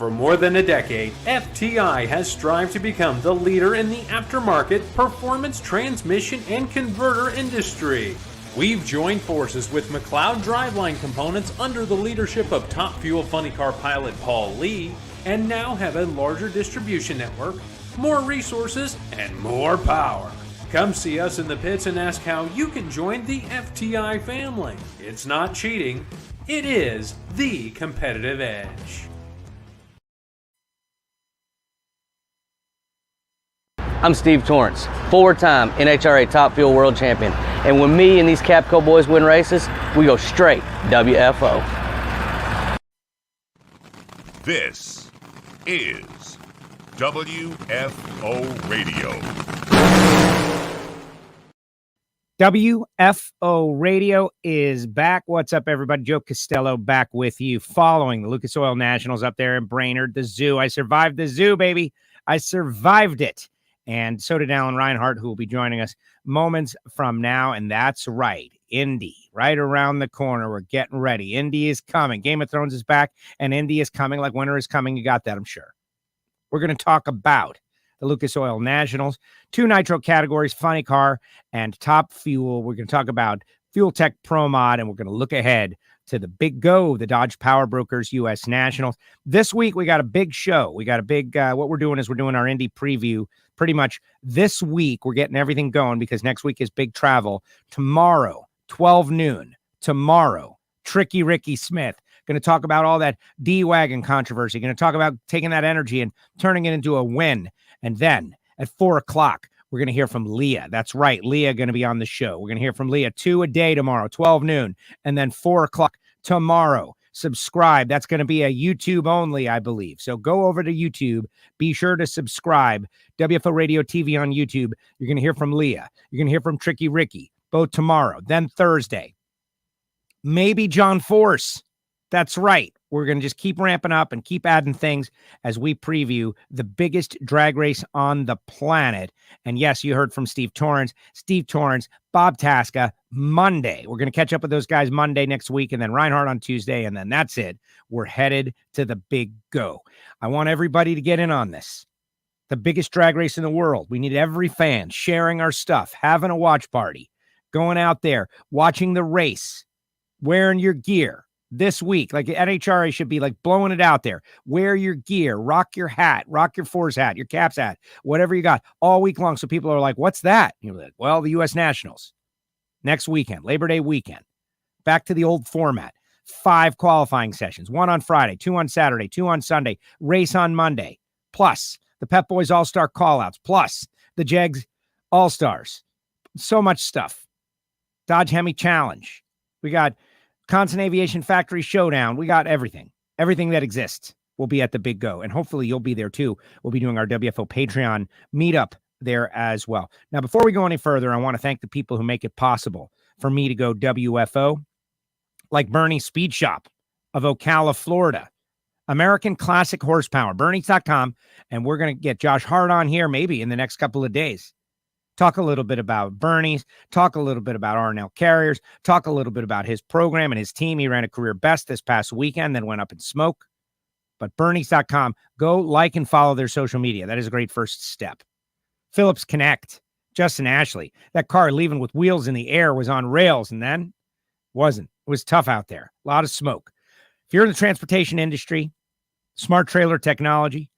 For more than a decade, FTI has strived to become the leader in the aftermarket performance transmission and converter industry. We've joined forces with McLeod driveline components under the leadership of top fuel funny car pilot Paul Lee, and now have a larger distribution network, more resources, and more power. Come see us in the pits and ask how you can join the FTI family. It's not cheating, it is the competitive edge. I'm Steve Torrence, four-time NHRA Top Fuel World Champion. And when me and these CAPCO boys win races, we go straight WFO. This is WFO Radio. WFO Radio is back. What's up, everybody? Joe Castello back with you following the Lucas Oil Nationals up there in Brainerd, the zoo. I survived the zoo, baby. I survived it. And so did Alan Reinhart, who will be joining us moments from now. And that's right, Indy, right around the corner. We're getting ready. Indy is coming. Game of Thrones is back, and Indy is coming like winter is coming. You got that, I'm sure. We're going to talk about the Lucas Oil Nationals, 2 nitro categories, funny car, and top fuel. We're going to talk about Fuel Tech Pro Mod, and we're going to look ahead to the big go, the Dodge Power Brokers U.S. Nationals. This week, we got a big show. We got a big, what we're doing is we're doing our Indy preview pretty much this week. We're getting everything going because next week is big travel. Tomorrow, 12 noon, tomorrow, Tricky Ricky Smith. Going to talk about all that D-Wagon controversy. Going to talk about taking that energy and turning it into a win. And then at 4 o'clock, we're going to hear from Leah. That's right. Leah going to be on the show. We're going to hear from Leah 2 a day tomorrow, 12 noon, and then 4 o'clock tomorrow. Subscribe. That's going to be a YouTube only, I believe. So go over to YouTube. Be sure to subscribe. WFO Radio TV on YouTube. You're going to hear from Leah. You're going to hear from Tricky Ricky, both tomorrow. Then Thursday, maybe John Force. That's right. We're going to just keep ramping up and keep adding things as we preview the biggest drag race on the planet. And yes, you heard from Steve Torrence, Bob Tasca, Monday. We're going to catch up with those guys Monday next week, and then Reinhart on Tuesday, and then that's it. We're headed to the big go. I want everybody to get in on this. The biggest drag race in the world. We need every fan sharing our stuff, having a watch party, going out there, watching the race, wearing your gear. This week, like NHRA should be like blowing it out there. Wear your gear, rock your hat, rock your Force hat, your Caps hat, whatever you got all week long. So people are like, what's that? You're like, well, the U.S. Nationals next weekend, Labor Day weekend, back to the old format. 5 qualifying sessions, 1 on Friday, 2 on Saturday, 2 on Sunday, race on Monday, plus the Pep Boys All-Star callouts, plus the Jegs All-Stars. So much stuff. Dodge Hemi Challenge. We got Constant Aviation Factory Showdown. We got everything. Everything that exists will be at the big go. And hopefully you'll be there too. We'll be doing our WFO Patreon meetup there as well. Now, before we go any further, I want to thank the people who make it possible for me to go WFO, like Bernie's Speed Shop of Ocala, Florida. American Classic Horsepower, Bernie's.com. And we're going to get Josh Hart on here maybe in the next couple of days. Talk a little bit about Bernie's, talk a little bit about R&L Carriers, talk a little bit about his program and his team. He ran a career best this past weekend, then went up in smoke. But Bernie's.com, go like and follow their social media. That is a great first step. Phillips Connect, Justin Ashley. That car leaving with wheels in the air was on rails, and then wasn't. It was tough out there. A lot of smoke. If you're in the transportation industry, smart trailer technology,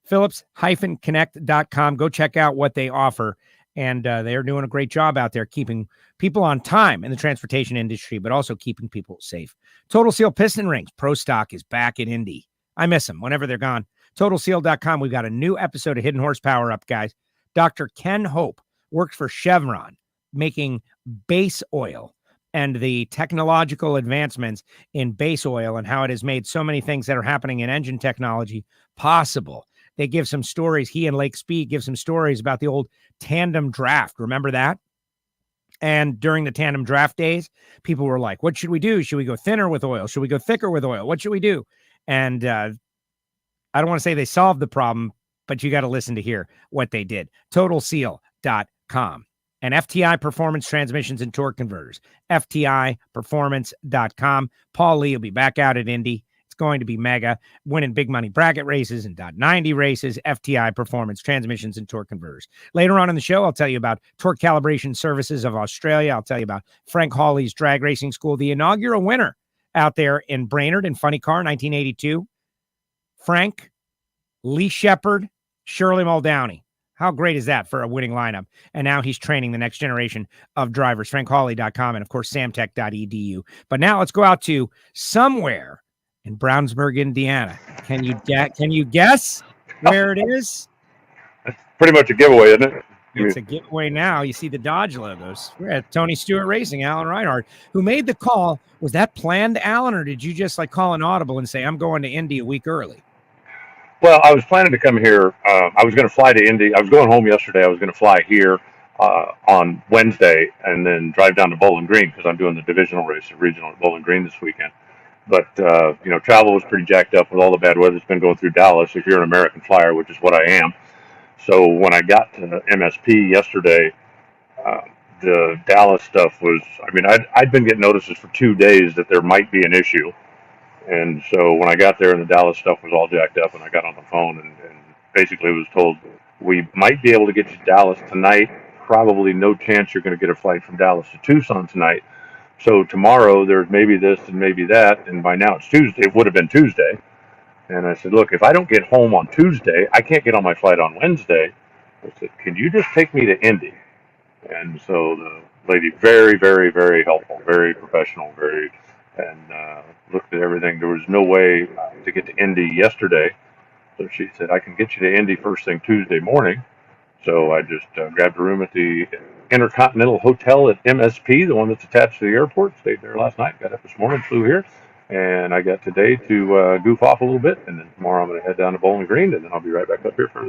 Phillips-Connect.com. Go check out what they offer. And they're doing a great job out there keeping people on time in the transportation industry, but also keeping people safe. Total Seal Piston Rings. Pro Stock is back in Indy. I miss them whenever they're gone. TotalSeal.com. We've got a new episode of Hidden Horsepower up, guys. Dr. Ken Hope works for Chevron, making base oil and the technological advancements in base oil and how it has made so many things that are happening in engine technology possible. They give some stories. He and Lake Speed give some stories about the old tandem draft. Remember that? And during the tandem draft days, people were like, what should we do? Should we go thinner with oil? Should we go thicker with oil? What should we do? And I don't want to say they solved the problem, but you got to listen to hear what they did. TotalSeal.com. And FTI Performance Transmissions and Torque Converters. FTIperformance.com. Paul Lee will be back out at Indy. going to be mega, winning big money bracket races and .90 races, FTI performance transmissions and torque converters. Later on in the show, I'll tell you about Torque Calibration Services of Australia. I'll tell you about Frank Hawley's Drag Racing School, the inaugural winner out there in Brainerd in Funny Car 1982. Frank, Lee Shepard, Shirley Muldowney. How great is that for a winning lineup? And now he's training the next generation of drivers. FrankHawley.com and, of course, samtech.edu. But now let's go out to somewhere in Brownsburg, Indiana. Can you guess where it is? That's pretty much a giveaway, isn't it? It's a giveaway now. You see the Dodge logos. We're at Tony Stewart Racing, Alan Reinhart, who made the call. Was that planned, Alan, or did you just call an audible and say, I'm going to Indy a week early? Well, I was planning to come here. I was going to fly to Indy. I was going home yesterday. I was going to fly here on Wednesday and then drive down to Bowling Green because I'm doing the divisional race at regional at Bowling Green this weekend. But, travel was pretty jacked up with all the bad weather that's been going through Dallas if you're an American flyer, which is what I am. So when I got to MSP yesterday, the Dallas stuff was, I'd been getting notices for 2 days that there might be an issue. And so when I got there and the Dallas stuff was all jacked up and I got on the phone and basically was told, we might be able to get you to Dallas tonight. Probably no chance you're going to get a flight from Dallas to Tucson tonight. So tomorrow there's maybe this and maybe that. And by now it's Tuesday. It would have been Tuesday. And I said, look, if I don't get home on Tuesday, I can't get on my flight on Wednesday. I said, can you just take me to Indy? And so the lady, very, very, very helpful, very professional, looked at everything. There was no way to get to Indy yesterday. So she said, I can get you to Indy first thing Tuesday morning. So I just grabbed a room at the Intercontinental Hotel at MSP, the one that's attached to the airport. Stayed there last night, got up this morning, flew here. And I got today to goof off a little bit. And then tomorrow I'm going to head down to Bowling Green. And then I'll be right back up here for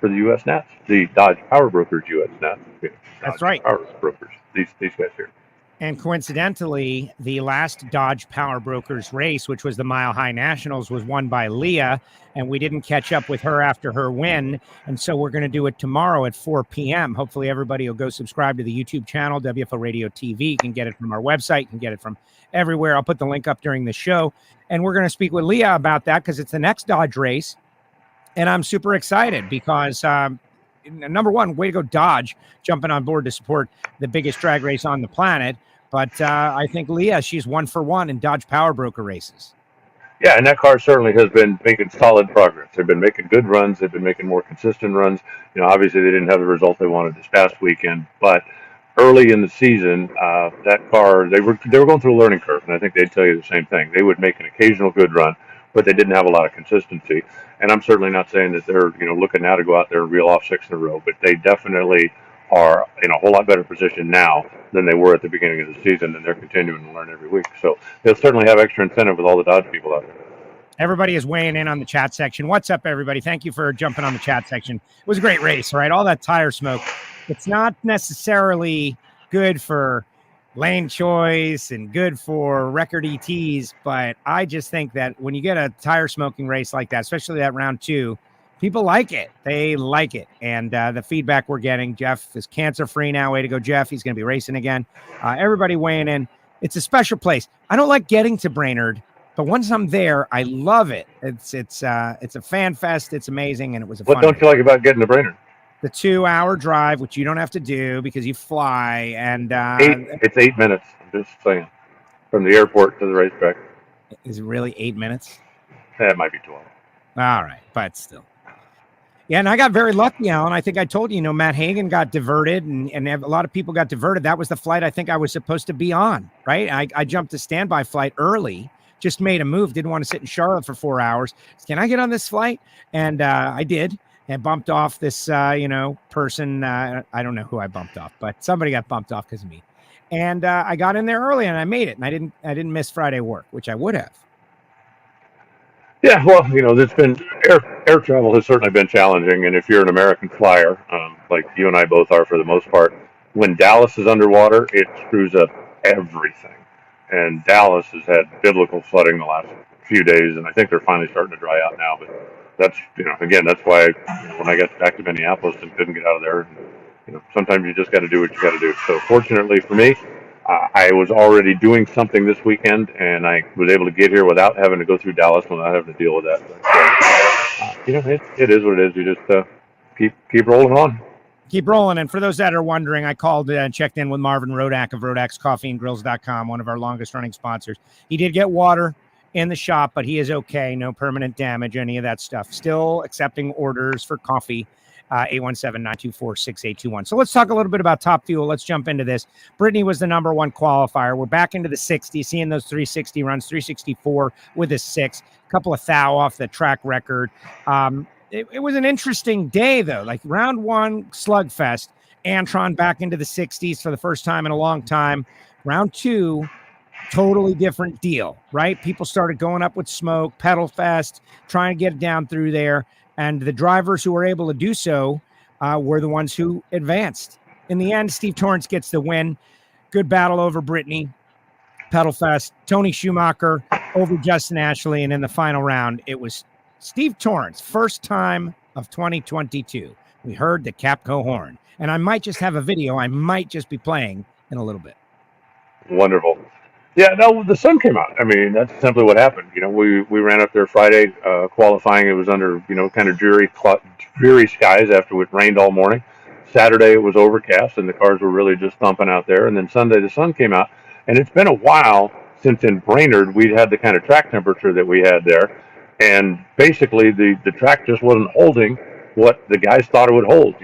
the U.S. Nats, the Dodge Power Brokers U.S. Nats. That's right. Power Brokers, these guys here. And coincidentally, the last Dodge Power Brokers race, which was the Mile High Nationals, was won by Leah, and we didn't catch up with her after her win. And so we're going to do it tomorrow at 4 p.m. Hopefully everybody will go subscribe to the YouTube channel, WFO Radio TV. You can get it from our website. You can get it from everywhere. I'll put the link up during the show. And we're going to speak with Leah about that because it's the next Dodge race. And I'm super excited because number one, way to go Dodge, jumping on board to support the biggest drag race on the planet. But I think Leah, she's 1 for 1 in Dodge Power Broker races. Yeah, and that car certainly has been making solid progress. They've been making good runs. They've been making more consistent runs. Obviously they didn't have the result they wanted this past weekend, but early in the season, that car, they were going through a learning curve, and I think they'd tell you the same thing. They would make an occasional good run, but they didn't have a lot of consistency. And I'm certainly not saying that they're looking now to go out there and reel off 6 in a row, but they definitely are in a whole lot better position now than they were at the beginning of the season, and they're continuing to learn every week. So they'll certainly have extra incentive with all the Dodge people out there. Everybody is weighing in on the chat section. What's up, everybody? Thank you for jumping on the chat section. It was a great race, right? All that tire smoke. It's not necessarily good for lane choice and good for record ETs, but I just think that when you get a tire smoking race like that, especially that round 2, people like it. They like it. And the feedback we're getting, Jeff is cancer-free now. Way to go, Jeff. He's going to be racing again. Everybody weighing in. It's a special place. I don't like getting to Brainerd, but once I'm there, I love it. It's a fan fest. It's amazing, and it was a fun What don't you like about getting to Brainerd? The 2-hour drive, which you don't have to do because you fly. And it's 8 minutes. I'm just saying, from the airport to the racetrack. Is it really 8 minutes? That might be 12. All right, but still. Yeah, and I got very lucky, Alan. I think I told you, Matt Hagan got diverted, and a lot of people got diverted. That was the flight I think I was supposed to be on, right? I jumped a standby flight early, just made a move, didn't want to sit in Charlotte for 4 hours. Can I get on this flight? And I did, and bumped off this, person. I don't know who I bumped off, but somebody got bumped off because of me. And I got in there early, and I made it, and I didn't miss Friday work, which I would have. Yeah, well, there's been air travel has certainly been challenging, and if you're an American flyer, like you and I both are for the most part, when Dallas is underwater, it screws up everything. And Dallas has had biblical flooding the last few days, and I think they're finally starting to dry out now. But that's again, that's why when I got back to Minneapolis and couldn't get out of there, sometimes you just got to do what you got to do. So fortunately for me, I was already doing something this weekend, and I was able to get here without having to go through Dallas, without having to deal with that. But, it is what it is. You just keep rolling on. Keep rolling. And for those that are wondering, I called and checked in with Marvin Rodak of Rodak'sCoffeeandGrills.com, one of our longest running sponsors. He did get water in the shop, but he is okay. No permanent damage, any of that stuff. Still accepting orders for coffee. 817-924-6821. So let's talk a little bit about Top Fuel. Let's jump into this. Brittany was the number one qualifier. We're back into the 60s, seeing those 360 runs, 364 with a 6, a couple of thou off the track record. It was an interesting day, though. Like round one, slugfest. Antron back into the 60s for the first time in a long time. Round two, totally different deal, right? People started going up with smoke, pedal fest, trying to get it down through there. And the drivers who were able to do so were the ones who advanced. In the end, Steve Torrence gets the win. Good battle over Brittany. Pedal fest. Tony Schumacher over Justin Ashley. And in the final round, it was Steve Torrence, first time of 2022. We heard the CAPCO horn. And I might just have a video I might just be playing in a little bit. Wonderful. Yeah, no, the sun came out. I mean, that's simply what happened. We ran up there Friday qualifying. It was under, kind of dreary skies after it rained all morning. Saturday, it was overcast, and the cars were really just thumping out there. And then Sunday, the sun came out. And it's been a while since in Brainerd we'd had the kind of track temperature that we had there. And basically, the track just wasn't holding what the guys thought it would hold.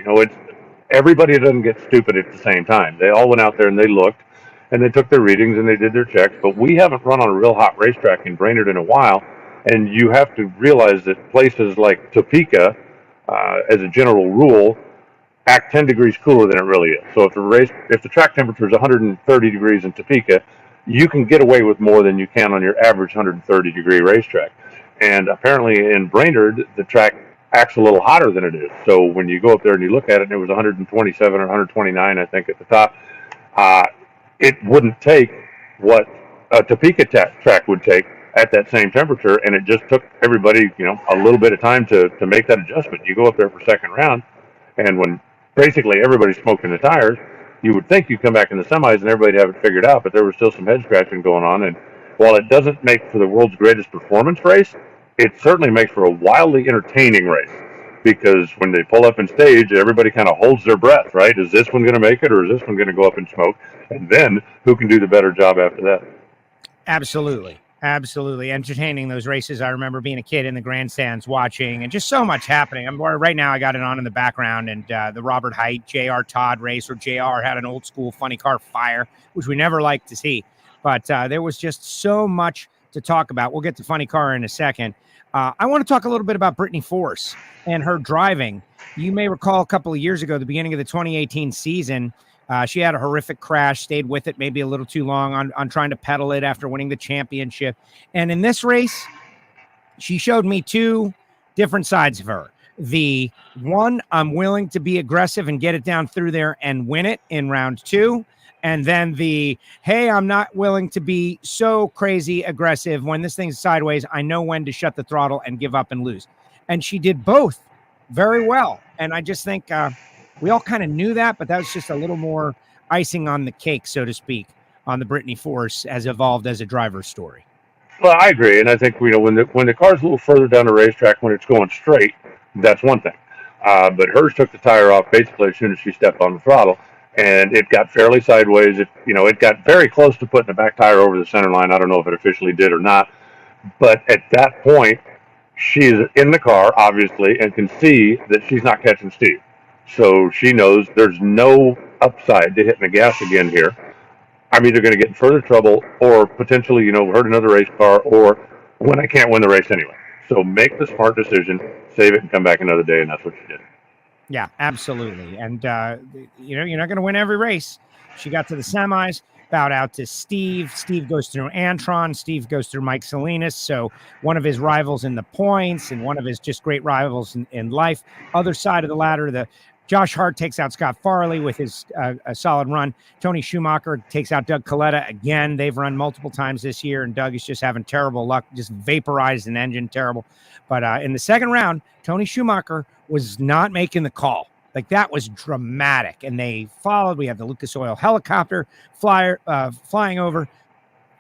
Everybody doesn't get stupid at the same time. They all went out there and they looked. And they took their readings and they did their checks, but we haven't run on a real hot racetrack in Brainerd in a while, and you have to realize that places like Topeka, as a general rule, act 10 degrees cooler than it really is. So if the track temperature is 130 degrees in Topeka, you can get away with more than you can on your average 130 degree racetrack. And apparently in Brainerd, the track acts a little hotter than it is. So when you go up there and you look at it, and it was 127 or 129, I think, at the top, it wouldn't take what a Topeka track would take at that same temperature, and it just took everybody, a little bit of time to make that adjustment. You go up there for second round, and when basically everybody's smoking the tires, you would think you'd come back in the semis and everybody'd have it figured out, but there was still some head scratching going on. And while it doesn't make for the world's greatest performance race, it certainly makes for a wildly entertaining race. Because when they pull up in stage, everybody kind of holds their breath, right? Is this one going to make it, or is this one going to go up in smoke? And then who can do the better job after that? Absolutely. Entertaining those races. I remember being a kid in the grandstands watching, and just so much happening. Right now I got it on in the background, and the Robert Height, J.R. Todd race, where J.R. had an old school funny car fire, which we never liked to see. But there was just so much to talk about. We'll get to funny car in a second. I want to talk a little bit about Brittany Force and her driving. You may recall a couple of years ago, the beginning of the 2018 season, she had a horrific crash, stayed with it maybe a little too long on trying to pedal it after winning the championship. And in this race, she showed me two different sides of her. The one, I'm willing to be aggressive and get it down through there and win it in round two. And then the, hey, I'm not willing to be so crazy aggressive. When this thing's sideways, I know when to shut the throttle and give up and lose. And she did both very well. And I just think we all kind of knew that, but that was just a little more icing on the cake, so to speak, on the Brittany Force as evolved as a driver's story. Well, I agree. And I think, when the car's a little further down the racetrack, when it's going straight, that's one thing. But hers took the tire off basically as soon as she stepped on the throttle. And it got fairly sideways. It got very close to putting the back tire over the center line. I don't know if it officially did or not. But at that point, she's in the car, obviously, and can see that she's not catching Steve. So she knows there's no upside to hitting the gas again here. I'm either going to get in further trouble or potentially, hurt another race car, or when I can't win the race anyway. So make the smart decision, save it, and come back another day, and that's what she did. Yeah, absolutely. And, you're not going to win every race. She got to the semis, bowed out to Steve. Steve goes through Antron. Steve goes through Mike Salinas. So one of his rivals in the points and one of his just great rivals in life. Other side of the ladder, Josh Hart takes out Scott Farley with his a solid run. Tony Schumacher takes out Doug Coletta again. They've run multiple times this year, and Doug is just having terrible luck, just vaporized an engine, terrible. But in the second round, Tony Schumacher was not making the call. Like, that was dramatic. And they followed. We have the Lucas Oil helicopter flying over.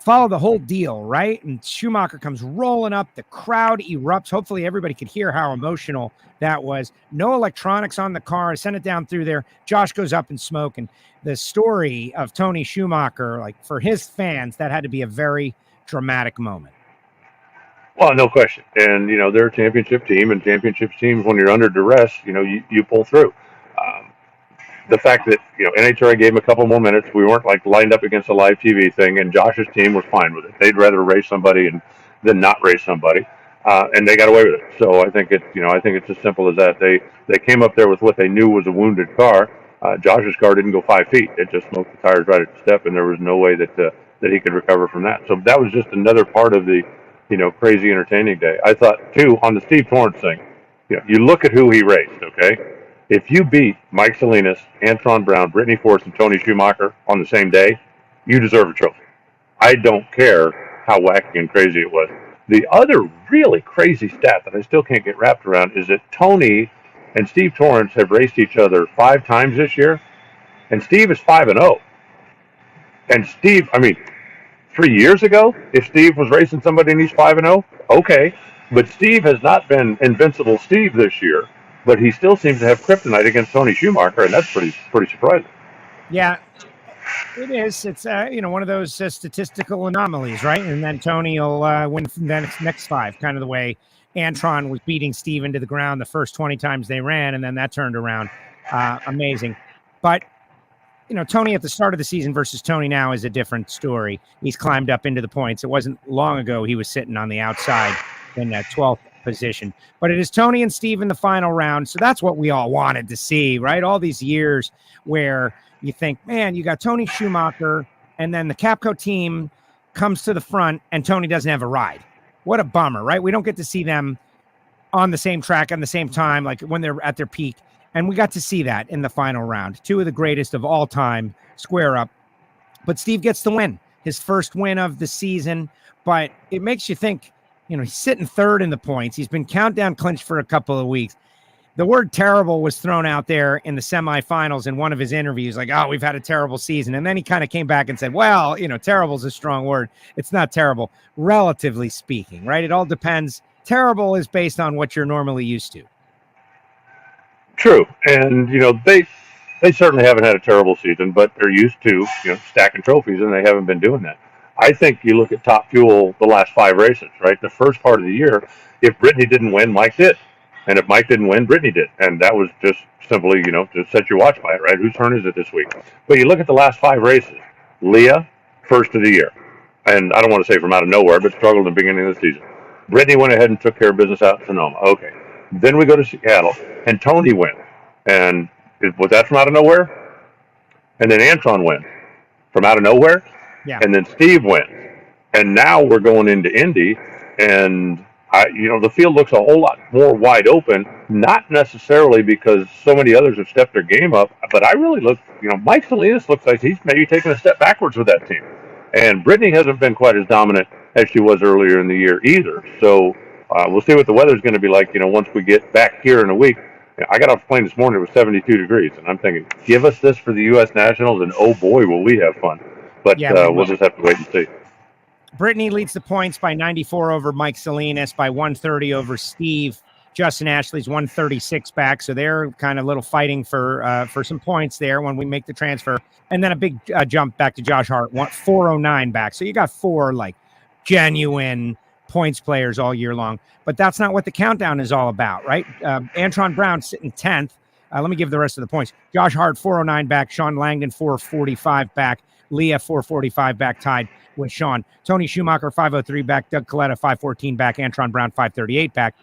Follow the whole deal, right? And Schumacher comes rolling up. The crowd erupts. Hopefully everybody could hear how emotional that was. No electronics on the car. Send it down through there. Josh goes up in smoke. And the story of Tony Schumacher, like, for his fans, that had to be a very dramatic moment. Well, no question. And, they're a championship team, and championship teams, when you're under duress, you pull through. The fact that, NHRA gave him a couple more minutes, we weren't like lined up against a live TV thing, and Josh's team was fine with it. They'd rather race somebody than not race somebody, and they got away with it. So I think it's as simple as that. They came up there with what they knew was a wounded car. Josh's car didn't go 5 feet. It just smoked the tires right at the step, and there was no way that he could recover from that. So that was just another part of the, crazy entertaining day. I thought, too, on the Steve Torrence thing, you look at who he raced, okay? If you beat Mike Salinas, Antron Brown, Brittany Force, and Tony Schumacher on the same day, you deserve a trophy. I don't care how wacky and crazy it was. The other really crazy stat that I still can't get wrapped around is that Tony and Steve Torrence have raced each other 5 times this year, and Steve is 5-0. And Steve, 3 years ago, if Steve was racing somebody and he's 5-0, okay. But Steve has not been invincible Steve this year. But he still seems to have kryptonite against Tony Schumacher, and that's pretty surprising. Yeah, it is. It's one of those statistical anomalies, right? And then Tony will win the next 5, kind of the way Antron was beating Steve into the ground the first 20 times they ran, and then that turned around. Amazing. But Tony at the start of the season versus Tony now is a different story. He's climbed up into the points. It wasn't long ago he was sitting on the outside in that 12th position, but it is Tony and Steve in the final round. So that's what we all wanted to see, right? All these years where you think, man, you got Tony Schumacher, and then the CAPCO team comes to the front and Tony doesn't have a ride. What a bummer, right? We don't get to see them on the same track at the same time, like when they're at their peak. And we got to see that in the final round. 2 of the greatest of all time square up. But Steve gets the win, his first win of the season. But it makes you think, he's sitting 3rd in the points. He's been countdown clinched for a couple of weeks. The word terrible was thrown out there in the semifinals in one of his interviews, like, oh, we've had a terrible season. And then he kind of came back and said, well, terrible is a strong word. It's not terrible, relatively speaking, right? It all depends. Terrible is based on what you're normally used to. True. And, they certainly haven't had a terrible season, but they're used to, stacking trophies, and they haven't been doing that. I think you look at Top Fuel the last 5 races, right? The first part of the year, if Brittany didn't win, Mike did. And if Mike didn't win, Brittany did. And that was just simply, to set your watch by it, right? Whose turn is it this week? But you look at the last 5 races. Leah, first of the year. And I don't want to say from out of nowhere, but struggled in the beginning of the season. Brittany went ahead and took care of business out in Sonoma. Okay. Then we go to Seattle, and Tony wins. And was that from out of nowhere? And then Antron wins from out of nowhere. Yeah. And then Steve wins. And now we're going into Indy, and the field looks a whole lot more wide open, not necessarily because so many others have stepped their game up, but I really look, Mike Salinas looks like he's maybe taking a step backwards with that team. And Brittany hasn't been quite as dominant as she was earlier in the year either. So we'll see what the weather's going to be like, once we get back here in a week. I got off the plane this morning, it was 72 degrees, and I'm thinking, give us this for the U.S. Nationals, and oh boy, will we have fun. But we'll just have to wait and see. Brittany leads the points by 94 over Mike Salinas, by 130 over Steve. Justin Ashley's 136 back, so they're kind of a little fighting for some points there when we make the transfer. And then a big jump back to Josh Hart, 409 back. So you got 4 genuine points players all year long. But that's not what the countdown is all about, right? Antron Brown sitting 10th. Let me give the rest of the points. Josh Hart, 409 back. Sean Langdon, 445 back. Leah, 445 back, tied with Sean. Tony Schumacher, 503 back. Doug Coletta, 514 back. Antron Brown, 538 back.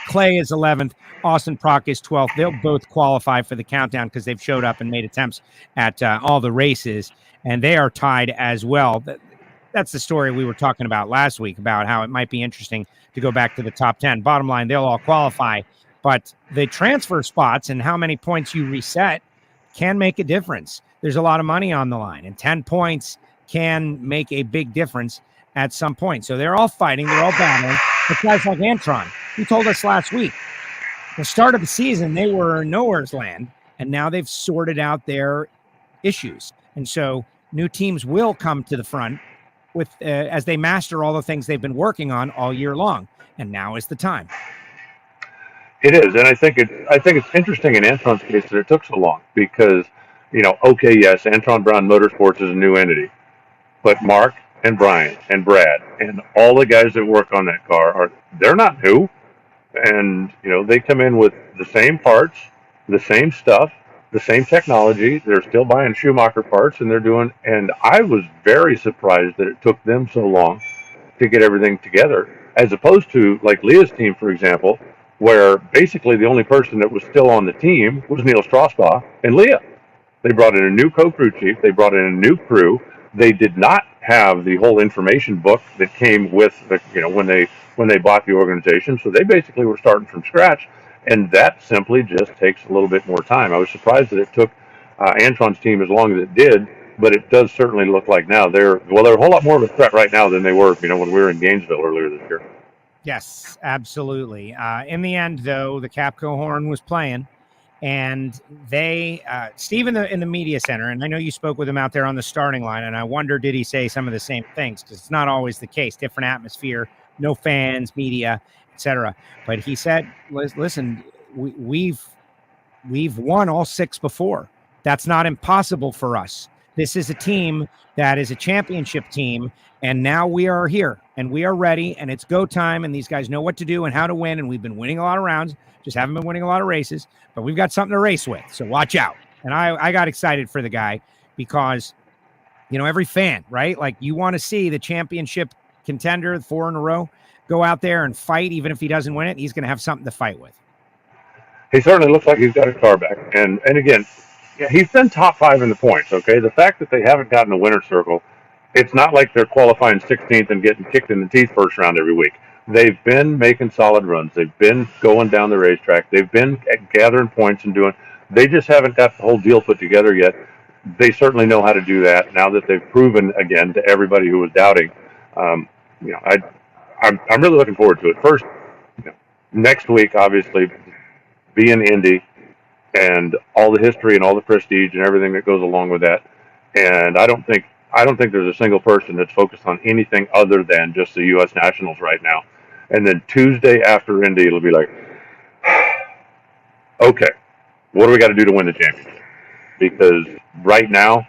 Clay is 11th. Austin Prock is 12th. They'll both qualify for the countdown because they've showed up and made attempts at all the races, and they are tied as well. That's the story we were talking about last week, about how it might be interesting to go back to the top 10. Bottom line, they'll all qualify, but the transfer spots and how many points you reset can make a difference. There's a lot of money on the line, and 10 points can make a big difference at some point. So they're all fighting. They're all battling. But guys like Antron, he told us last week, The start of the season, they were nowhere's land, and now they've sorted out their issues. And so new teams will come to the front with as they master all the things they've been working on all year long. And now is the time. It is, and I think it's interesting in Antron's case that it took so long because, okay, yes, Antron Brown Motorsports is a new entity, but Mark and Brian and Brad and all the guys that work on that car they're not new, and they come in with the same parts, the same stuff, the same technology. They're still buying Schumacher parts, and they're doing. And I was very surprised that it took them so long to get everything together, as opposed to like Leah's team, for example, where basically the only person that was still on the team was Neil Strasbaugh and Leah. They brought in a new co-crew chief. They brought in a new crew. They did not have the whole information book that came with when they bought the organization. So they basically were starting from scratch, and that simply just takes a little bit more time. I was surprised that it took Antron's team as long as it did, but it does certainly look like now they're a whole lot more of a threat right now than they were when we were in Gainesville earlier this year. Yes, absolutely. In the end, though, the CAPCO horn was playing, and they, Steve in the media center, and I know you spoke with him out there on the starting line, and I wonder, did he say some of the same things? Because it's not always the case. Different atmosphere, no fans, media, etc. But he said, listen, we've won all 6 before. That's not impossible for us. This is a team that is a championship team, and now we are here, and we are ready, and it's go time, and these guys know what to do and how to win, and we've been winning a lot of rounds, just haven't been winning a lot of races, but we've got something to race with, so watch out. And I got excited for the guy because, every fan, right? Like, you want to see the championship contender, 4 in a row, go out there and fight. Even if he doesn't win it, he's going to have something to fight with. He certainly looks like he's got a car back. And again, he's been top 5 in the points, okay? The fact that they haven't gotten a winner's circle, it's not like they're qualifying 16th and getting kicked in the teeth first round every week. They've been making solid runs. They've been going down the racetrack. They've been gathering points and doing. They just haven't got the whole deal put together yet. They certainly know how to do that now that they've proven again to everybody who was doubting. I'm really looking forward to it. First, next week, obviously, be in Indy and all the history and all the prestige and everything that goes along with that. And I don't think there's a single person that's focused on anything other than just the U.S. Nationals right now. And then Tuesday after Indy, it'll be like, okay, what do we got to do to win the championship? Because right now,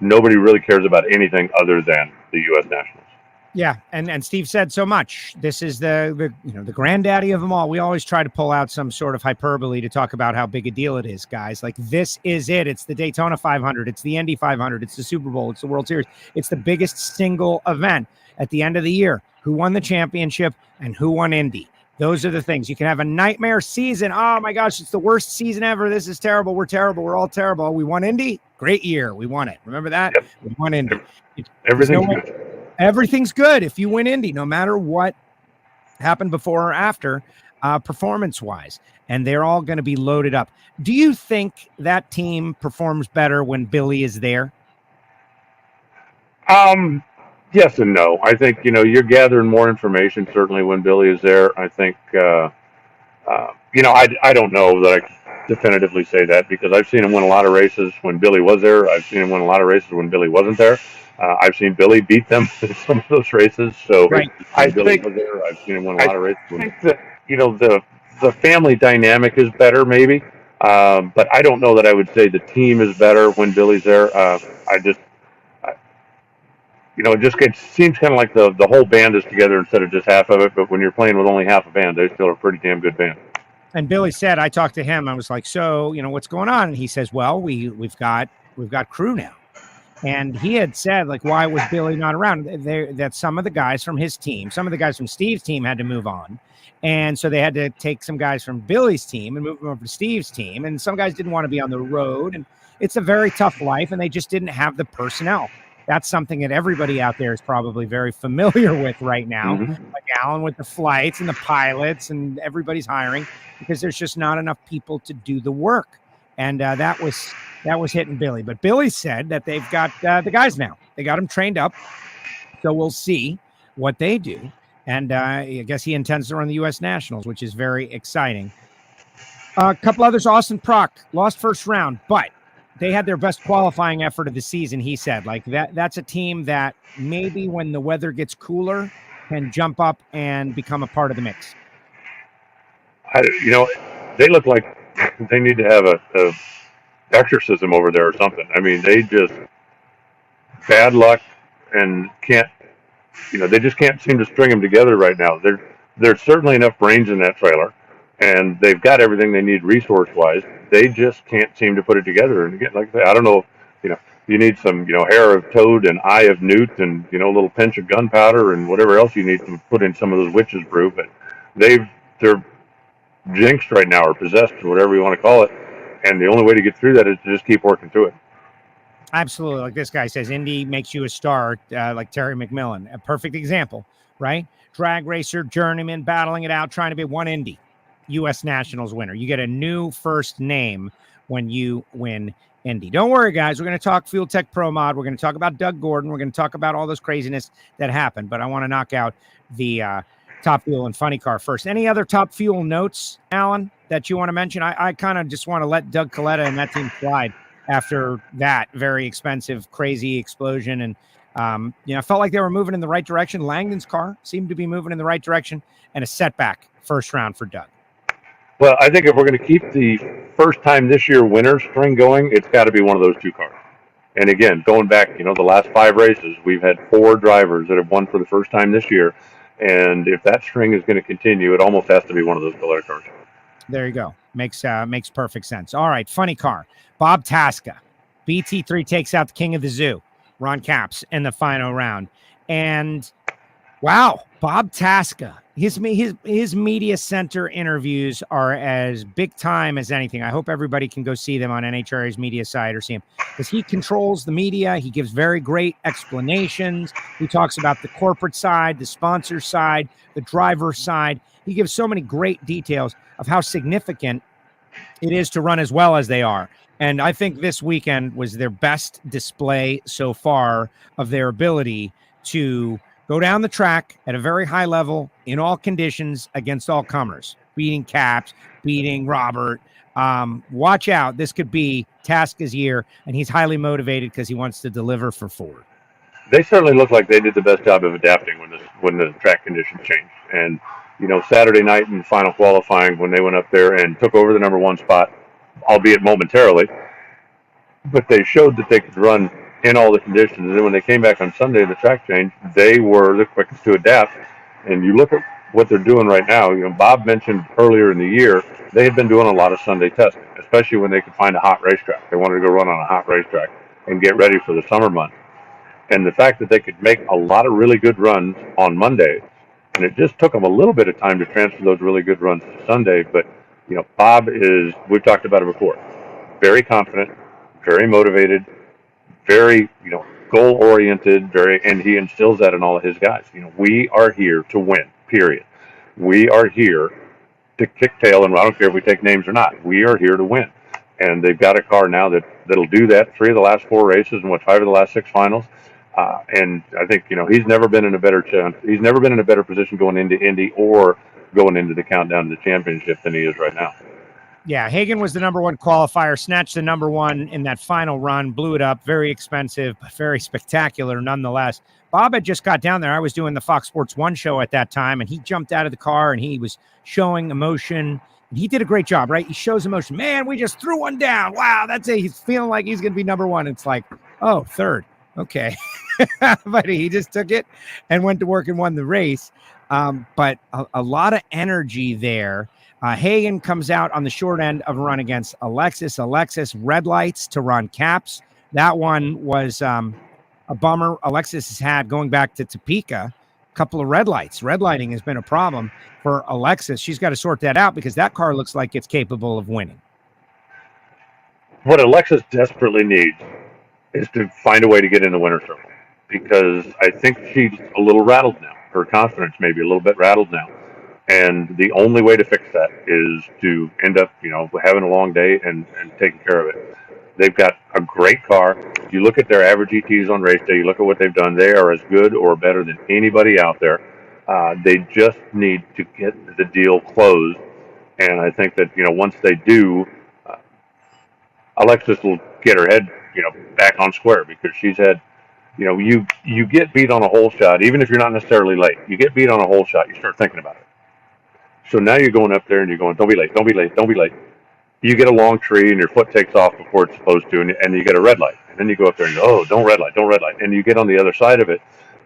nobody really cares about anything other than the U.S. Nationals. Yeah, and Steve said so much. This is the granddaddy of them all. We always try to pull out some sort of hyperbole to talk about how big a deal it is, guys. Like, this is it. It's the Daytona 500. It's the Indy 500. It's the Super Bowl. It's the World Series. It's the biggest single event at the end of the year. Who won the championship and who won Indy? Those are the things. You can have a nightmare season. Oh, my gosh, it's the worst season ever. This is terrible. We're terrible. We're all terrible. We won Indy. Great year. We won it. Remember that? Yep. We won Indy. Everything's good. Everything's good if you win Indy, no matter what happened before or after, performance-wise. And they're all going to be loaded up. Do you think that team performs better when Billy is there? Yes and no. I think, you're gathering more information, certainly, when Billy is there. I think, I don't know that I can definitively say that because I've seen him win a lot of races when Billy was there. I've seen him win a lot of races when Billy wasn't there. I've seen Billy beat them in some of those races. So right. I've seen him win a lot of races. I think that, the family dynamic is better maybe. But I don't know that I would say the team is better when Billy's there. It seems kind of like the whole band is together instead of just half of it. But when you're playing with only half a band, they still are a pretty damn good band. And Billy said, I talked to him. I was like, so, what's going on? And he says, well, we've got crew now. And he had said, like, why was Billy not around? That some of the guys from his team, some of the guys from Steve's team had to move on. And so they had to take some guys from Billy's team and move them over to Steve's team. And some guys didn't want to be on the road. And it's a very tough life. And they just didn't have the personnel. That's something that everybody out there is probably very familiar with right now. Mm-hmm. Like Alan with the flights and the pilots, and everybody's hiring because there's just not enough people to do the work. And that was hitting Billy. But Billy said that they've got the guys now. They got them trained up. So we'll see what they do. And I guess he intends to run the U.S. Nationals, which is very exciting. A couple others. Austin Prock lost first round, but they had their best qualifying effort of the season, he said. Like that's a team that maybe when the weather gets cooler can jump up and become a part of the mix. They look like they need to have a exorcism over there or something. I mean, they just bad luck and they just can't seem to string them together right now. There's certainly enough brains in that trailer, and they've got everything they need resource-wise. They just can't seem to put it together. And again, like I say, I don't know, you need some, hair of toad and eye of newt and, a little pinch of gunpowder and whatever else you need to put in some of those witches' brew. But they're jinxed right now, or possessed, or whatever you want to call it. And the only way to get through that is to just keep working through it. Absolutely. Like this guy says, Indy makes you a star, like Terry McMillan. A perfect example, right? Drag racer, journeyman, battling it out, trying to be one Indy U.S. Nationals winner. You get a new first name when you win Indy. Don't worry, guys. We're going to talk Fuel Tech Pro Mod. We're going to talk about Doug Gordon. We're going to talk about all those craziness that happened. But I want to knock out the Top Fuel and Funny Car first. Any other Top Fuel notes, Alan, that you want to mention? I kind of just want to let Doug Coletta and that team slide after that very expensive, crazy explosion. And, I felt like they were moving in the right direction. Langdon's car seemed to be moving in the right direction, and a setback first round for Doug. Well, I think if we're going to keep the first time this year winner string going, it's got to be one of those two cars. And again, going back, the last 5 races, we've had 4 drivers that have won for the first time this year. And if that string is going to continue, it almost has to be one of those Coletta cars. There you go. Makes perfect sense. All right, funny car. Bob Tasca. BT3 takes out the king of the zoo, Ron Capps, in the final round. And, wow, Bob Tasca. His media center interviews are as big time as anything. I hope everybody can go see them on NHRA's media site or see him, because he controls the media. He gives very great explanations. He talks about the corporate side, the sponsor side, the driver side. He gives so many great details of how significant it is to run as well as they are. And I think this weekend was their best display so far of their ability to go down the track at a very high level in all conditions against all comers, beating Caps, beating Robert. Watch out. This could be Tasca's year, and he's highly motivated because he wants to deliver for Ford. They certainly look like they did the best job of adapting when the track conditions changed. And, Saturday night in final qualifying, when they went up there and took over the number 1 spot, albeit momentarily, but they showed that they could run in all the conditions. And then when they came back on Sunday, the track change, they were the quickest to adapt. And you look at what they're doing right now. Bob mentioned earlier in the year, they had been doing a lot of Sunday testing, especially when they could find a hot racetrack. They wanted to go run on a hot racetrack and get ready for the summer months. And the fact that they could make a lot of really good runs on Monday, and it just took them a little bit of time to transfer those really good runs to Sunday. But, Bob is, we've talked about it before, very confident, very motivated, very, goal-oriented, and he instills that in all of his guys. We are here to win, period. We are here to kick tail, and I don't care if we take names or not. We are here to win. And they've got a car now that'll do that. 3 of the last 4 races and 5 of the last 6 finals. And I think, he's never been in a better chance. He's never been in a better position going into Indy or going into the countdown to the championship than he is right now. Yeah, Hagan was the number 1 qualifier, snatched the number 1 in that final run, blew it up. Very expensive, but very spectacular nonetheless. Bob had just got down there. I was doing the Fox Sports 1 show at that time, and he jumped out of the car, and he was showing emotion. And he did a great job, right? He shows emotion. Man, we just threw one down. Wow, that's it. He's feeling like he's going to be number 1. It's like, oh, 3rd. Okay. But he just took it and went to work and won the race. But a lot of energy there. Hagan comes out on the short end of a run against Alexis. Alexis red lights to Ron Capps. That one was a bummer. Alexis has had, going back to Topeka, a couple of red lights. Red lighting has been a problem for Alexis. She's got to sort that out because that car looks like it's capable of winning. What Alexis desperately needs is to find a way to get in the winner's circle, because I think she's a little rattled now. Her confidence may be a little bit rattled now. And the only way to fix that is to end up, having a long day and taking care of it. They've got a great car. You look at their average ETs on race day, you look at what they've done, they are as good or better than anybody out there. They just need to get the deal closed And I think that, once they do, Alexis will get her head, back on square, because she's had, you get beat on a hole shot, even if you're not necessarily late. You get beat on a hole shot, you start thinking about it. So now you're going up there and you're going, don't be late, don't be late, don't be late. You get a long tree and your foot takes off before it's supposed to, and you get a red light. And then you go up there and go, oh, don't red light, don't red light. And you get on the other side of it.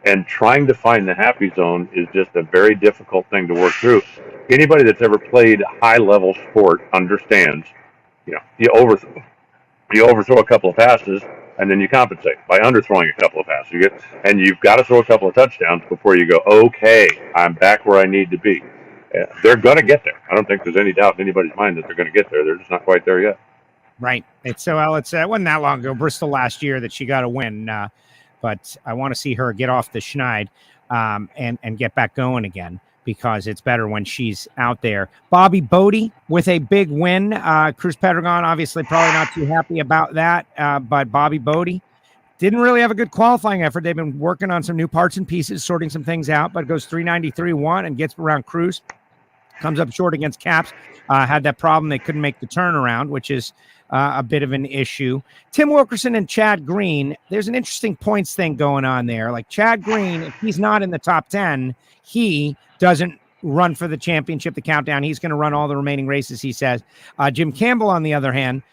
And trying to find the happy zone is just a very difficult thing to work through. Anybody that's ever played high-level sport understands, you overthrow a couple of passes, and then you compensate by underthrowing a couple of passes. And you've got to throw a couple of touchdowns before you go, okay, I'm back where I need to be. They're going to get there. I don't think there's any doubt in anybody's mind that they're going to get there. They're just not quite there yet. Right. It wasn't that long ago, Bristol last year, that she got a win. But I want to see her get off the schneid and get back going again, because it's better when she's out there. Bobby Bodie with a big win. Cruz Pedregon, obviously probably not too happy about that, but Bobby Bodie didn't really have a good qualifying effort. They've been working on some new parts and pieces, sorting some things out, but goes 393.1 and gets around Cruz. Comes up short against Caps. Had that problem. They couldn't make the turnaround, which is a bit of an issue. Tim Wilkerson and Chad Green, there's an interesting points thing going on there. Like Chad Green, if he's not in the top 10, he doesn't run for the championship, the countdown. He's going to run all the remaining races, he says. Jim Campbell, on the other hand,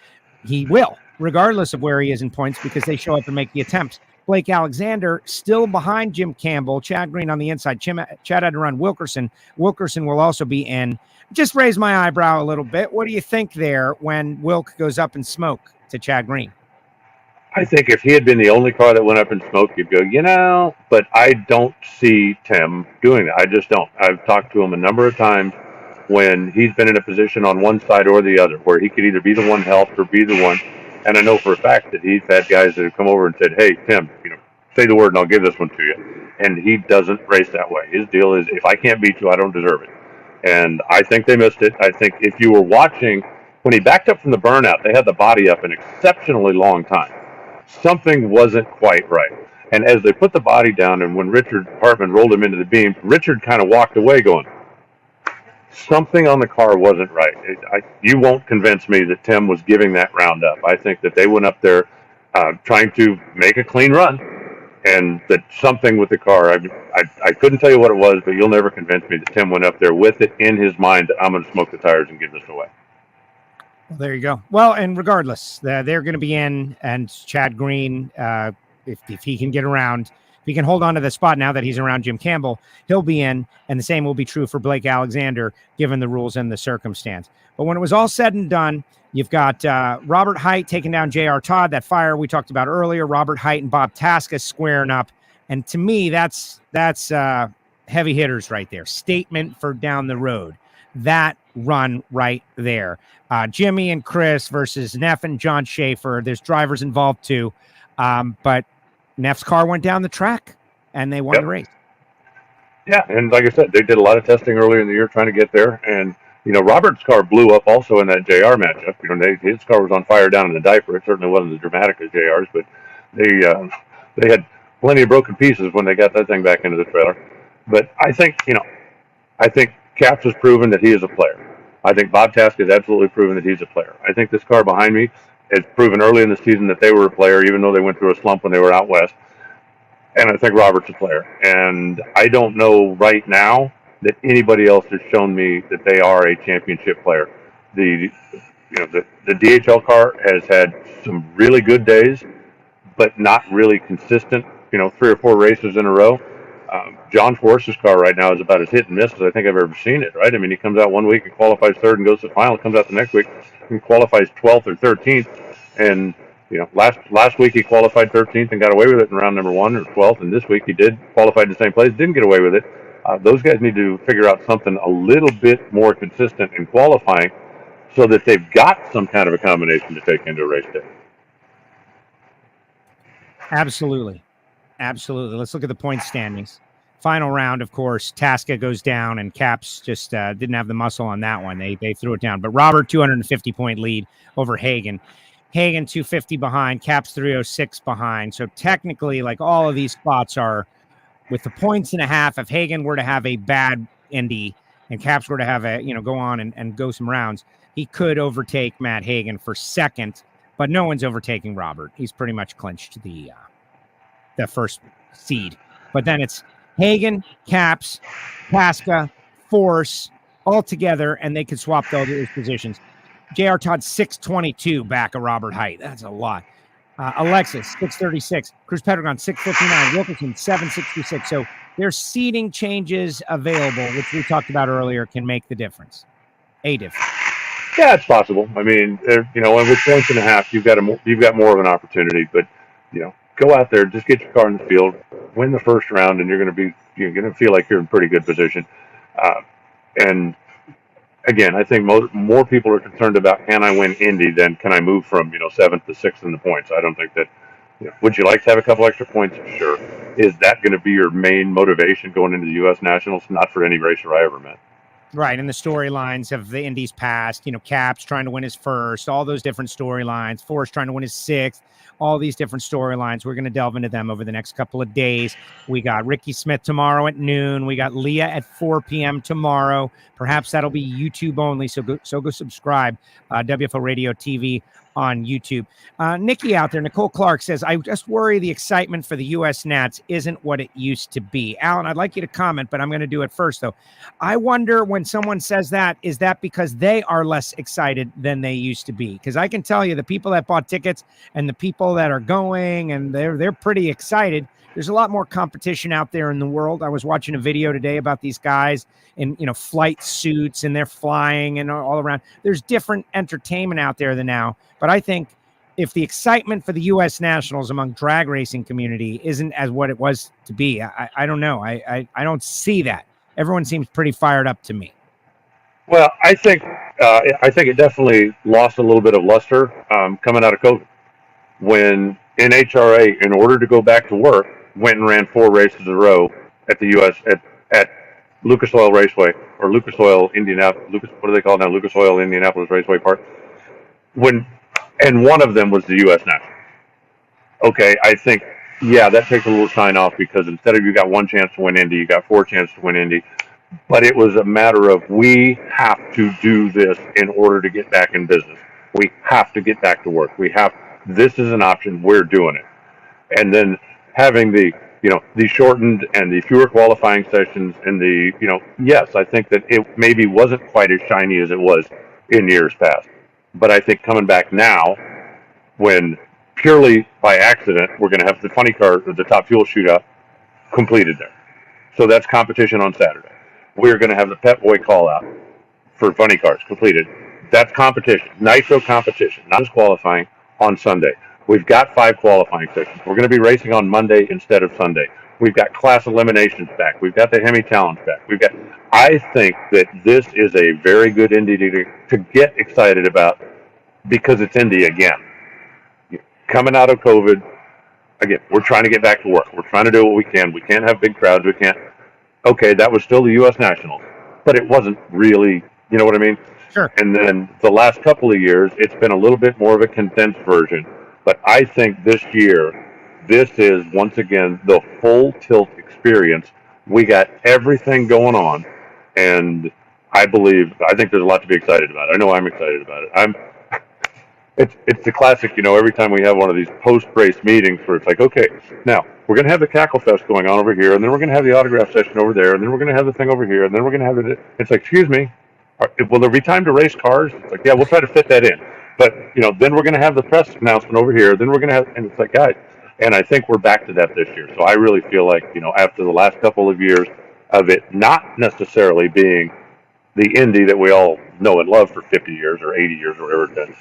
he will, regardless of where he is in points, because they show up and make the attempts. Blake Alexander still behind Jim Campbell. Chad Green on the inside. Chad had to run Wilkerson. Wilkerson will also be in. Just raise my eyebrow a little bit. What do you think there when Wilk goes up in smoke to Chad Green? I think if he had been the only car that went up in smoke, you'd go, but I don't see Tim doing that. I just don't. I've talked to him a number of times when he's been in a position on one side or the other where he could either be the one helped or be the one. And I know for a fact that he's had guys that have come over and said, hey, Tim, say the word and I'll give this one to you. And he doesn't race that way. His deal is, if I can't beat you, I don't deserve it. And I think they missed it. I think if you were watching, when he backed up from the burnout, they had the body up an exceptionally long time. Something wasn't quite right. And as they put the body down, and when Richard Hartman rolled him into the beam, Richard kind of walked away going, something on the car wasn't right. You won't convince me that Tim was giving that round up. I think that they went up there trying to make a clean run, and that something with the car, I couldn't tell you what it was, but you'll never convince me that Tim went up there with it in his mind that I'm going to smoke the tires and give this away. Well, there you go. Well, and regardless, they're going to be in, and Chad Green, if he can get around, if he can hold on to the spot now that he's around Jim Campbell, he'll be in, and the same will be true for Blake Alexander, given the rules and the circumstance. But when it was all said and done, you've got Robert Height taking down J.R. Todd, that fire we talked about earlier, Robert Height and Bob Tasca squaring up, and to me, that's heavy hitters right there. Statement for down the road. That run right there. Jimmy and Chris versus Neff and John Schaefer. There's drivers involved too, but Neff's car went down the track, and they won the race. Yeah, and like I said, they did a lot of testing earlier in the year trying to get there, and Robert's car blew up also in that JR matchup. His car was on fire down in the diaper. It certainly wasn't as dramatic as JR's, but they had plenty of broken pieces when they got that thing back into the trailer. But I think Caps has proven that he is a player. I think Bob Tasca has absolutely proven that he's a player. I think this car behind me has proven early in the season that they were a player, even though they went through a slump when they were out west. And I think Robert's a player. And I don't know right now that anybody else has shown me that they are a championship player. The DHL car has had some really good days, but not really consistent, 3 or 4 races in a row. John Force's car right now is about as hit and miss as I think I've ever seen it, right? I mean, he comes out one week and qualifies third and goes to the final, comes out the next week and qualifies 12th or 13th. And, last week he qualified 13th and got away with it in round number 1 or 12th. And this week he did qualify in the same place, didn't get away with it. Those guys need to figure out something a little bit more consistent in qualifying so that they've got some kind of a combination to take into a race day. Absolutely. Let's look at the point standings. Final round, of course, Tasca goes down, and Caps just didn't have the muscle on that one. They threw it down. But Robert, 250-point lead over Hagan. Hagan, 250 behind. Caps, 306 behind. So technically, like, all of these spots are with the points and a half. If Hagan were to have a bad Indy, and Caps were to have go on and go some rounds, he could overtake Matt Hagan for second, but no one's overtaking Robert. He's pretty much clinched the first seed. But then it's Hagan, Caps, Tasca, Force all together, and they could swap those positions. J.R. Todd 622 back of Robert Height. That's a lot. Alexis 636. Cruz Pedregon 659. Wilkerson 766. So there's seating changes available, which we talked about earlier, can make the difference. A difference. Yeah, it's possible. I mean, and with points and a half, you've got more of an opportunity. But go out there, just get your car in the field, win the first round, and you're going to feel like you're in pretty good position. And again, I think more people are concerned about can I win Indy than can I move from 7th to 6th in the points. I don't think that. Would you like to have a couple extra points? Sure. Is that going to be your main motivation going into the U.S. Nationals? Not for any racer I ever met. Right, and the storylines of the Indy's past, Caps trying to win his first, all those different storylines, Forrest trying to win his sixth, all these different storylines. We're going to delve into them over the next couple of days. We got Ricky Smith tomorrow at noon. We got Leah at 4 p.m. tomorrow. Perhaps that'll be YouTube only, so go subscribe, WFO Radio TV on YouTube. Nikki out there, Nicole Clark says, I just worry the excitement for the U.S. Nats isn't what it used to be. Alan, I'd like you to comment, but I'm going to do it first, though. I wonder when someone says that, is that because they are less excited than they used to be? Because I can tell you the people that bought tickets and the people that are going, and they're pretty excited. There's a lot more competition out there in the world. I was watching a video today about these guys in, flight suits, and they're flying and all around. There's different entertainment out there than now. But I think if the excitement for the U.S. Nationals among drag racing community isn't as what it was to be, I don't know. I don't see that. Everyone seems pretty fired up to me. Well, I think it definitely lost a little bit of luster coming out of COVID when NHRA, in order to go back to work, went and ran 4 races in a row at the U.S. at Lucas Oil Raceway, or Lucas Oil Indianapolis. What do they call it now? Lucas Oil Indianapolis Raceway Park. And one of them was the U.S. Nationals. Okay, I think, that takes a little shine off because instead of you got 1 chance to win Indy, you got 4 chances to win Indy. But it was a matter of we have to do this in order to get back in business. We have to get back to work. This is an option. We're doing it. And then having the shortened and the fewer qualifying sessions and yes, I think that it maybe wasn't quite as shiny as it was in years past. But I think coming back now, when purely by accident, we're going to have the 20 car, the top fuel shootout completed there. So that's competition on Saturday. We're going to have the Pet Boy call out for funny cars completed. That's competition, nitro competition, not just qualifying on Sunday. We've got 5 qualifying sessions. We're going to be racing on Monday instead of Sunday. We've got class eliminations back. We've got the Hemi Challenge back. I think that this is a very good Indy to get excited about because it's Indy again. Coming out of COVID, again, we're trying to get back to work. We're trying to do what we can. We can't have big crowds. We can't. Okay, that was still the U.S. Nationals, but it wasn't really, you know what I mean? Sure. And then the last couple of years, it's been a little bit more of a condensed version. But I think this year, this is, once again, the full tilt experience. We got everything going on, and I think there's a lot to be excited about. I know I'm excited about it. It's the classic, every time we have one of these post-race meetings where it's like, okay, now we're going to have the Cackle Fest going on over here, and then we're going to have the autograph session over there, and then we're going to have the thing over here, and then we're going to have it. It's like, excuse me, will there be time to race cars? It's like, yeah, we'll try to fit that in. But, then we're going to have the press announcement over here, then we're going to have, and it's like, guys, and I think we're back to that this year. So I really feel like, after the last couple of years of it not necessarily being the Indy that we all know and love for 50 years or 80 years or whatever it is,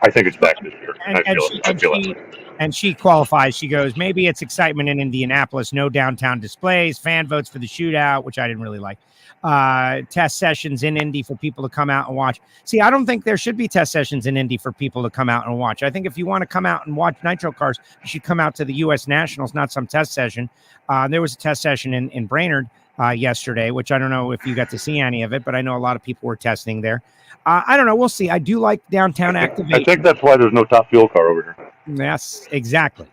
I think it's back this year. And she qualifies. She goes, maybe it's excitement in Indianapolis, no downtown displays, fan votes for the shootout, which I didn't really like. Test sessions in Indy for people to come out and watch. See, I don't think there should be test sessions in Indy for people to come out and watch. I think if you want to come out and watch nitro cars, you should come out to the U.S. Nationals, not some test session. There was a test session in Brainerd yesterday, which I don't know if you got to see any of it, but I know a lot of people were testing there. I don't know. We'll see. I do like downtown activation. I think that's why there's no top fuel car over here. Yes, exactly.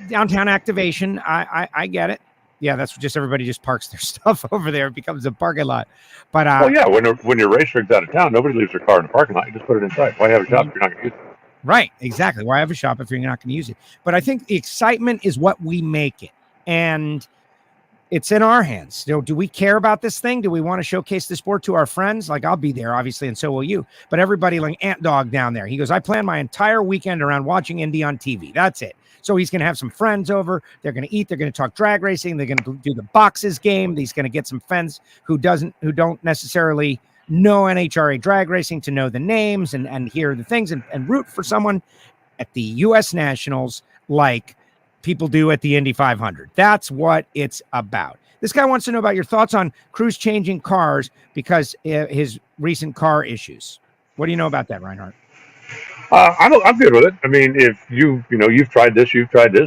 Downtown activation. I get it. Yeah, that's just everybody just parks their stuff over there. It becomes a parking lot. But when your race rig's out of town, nobody leaves their car in the parking lot. You just put it inside. Why have a shop if you're not going to use it? Right, exactly. Why have a shop if you're not going to use it? But I think the excitement is what we make it. And it's in our hands. Do we care about this thing? Do we want to showcase the sport to our friends? Like, I'll be there, obviously, and so will you. But everybody, like Ant Dog down there, he goes, I plan my entire weekend around watching Indy on TV. That's it. So he's going to have some friends over. They're going to eat. They're going to talk drag racing. They're going to do the boxes game. He's going to get some friends who don't necessarily know NHRA drag racing to know the names and hear the things and root for someone at the U.S. Nationals like people do at the Indy 500. That's what it's about. This guy wants to know about your thoughts on crews changing cars because his recent car issues. What do you know about that, Reinhart? I'm good with it. I mean, if you've tried this,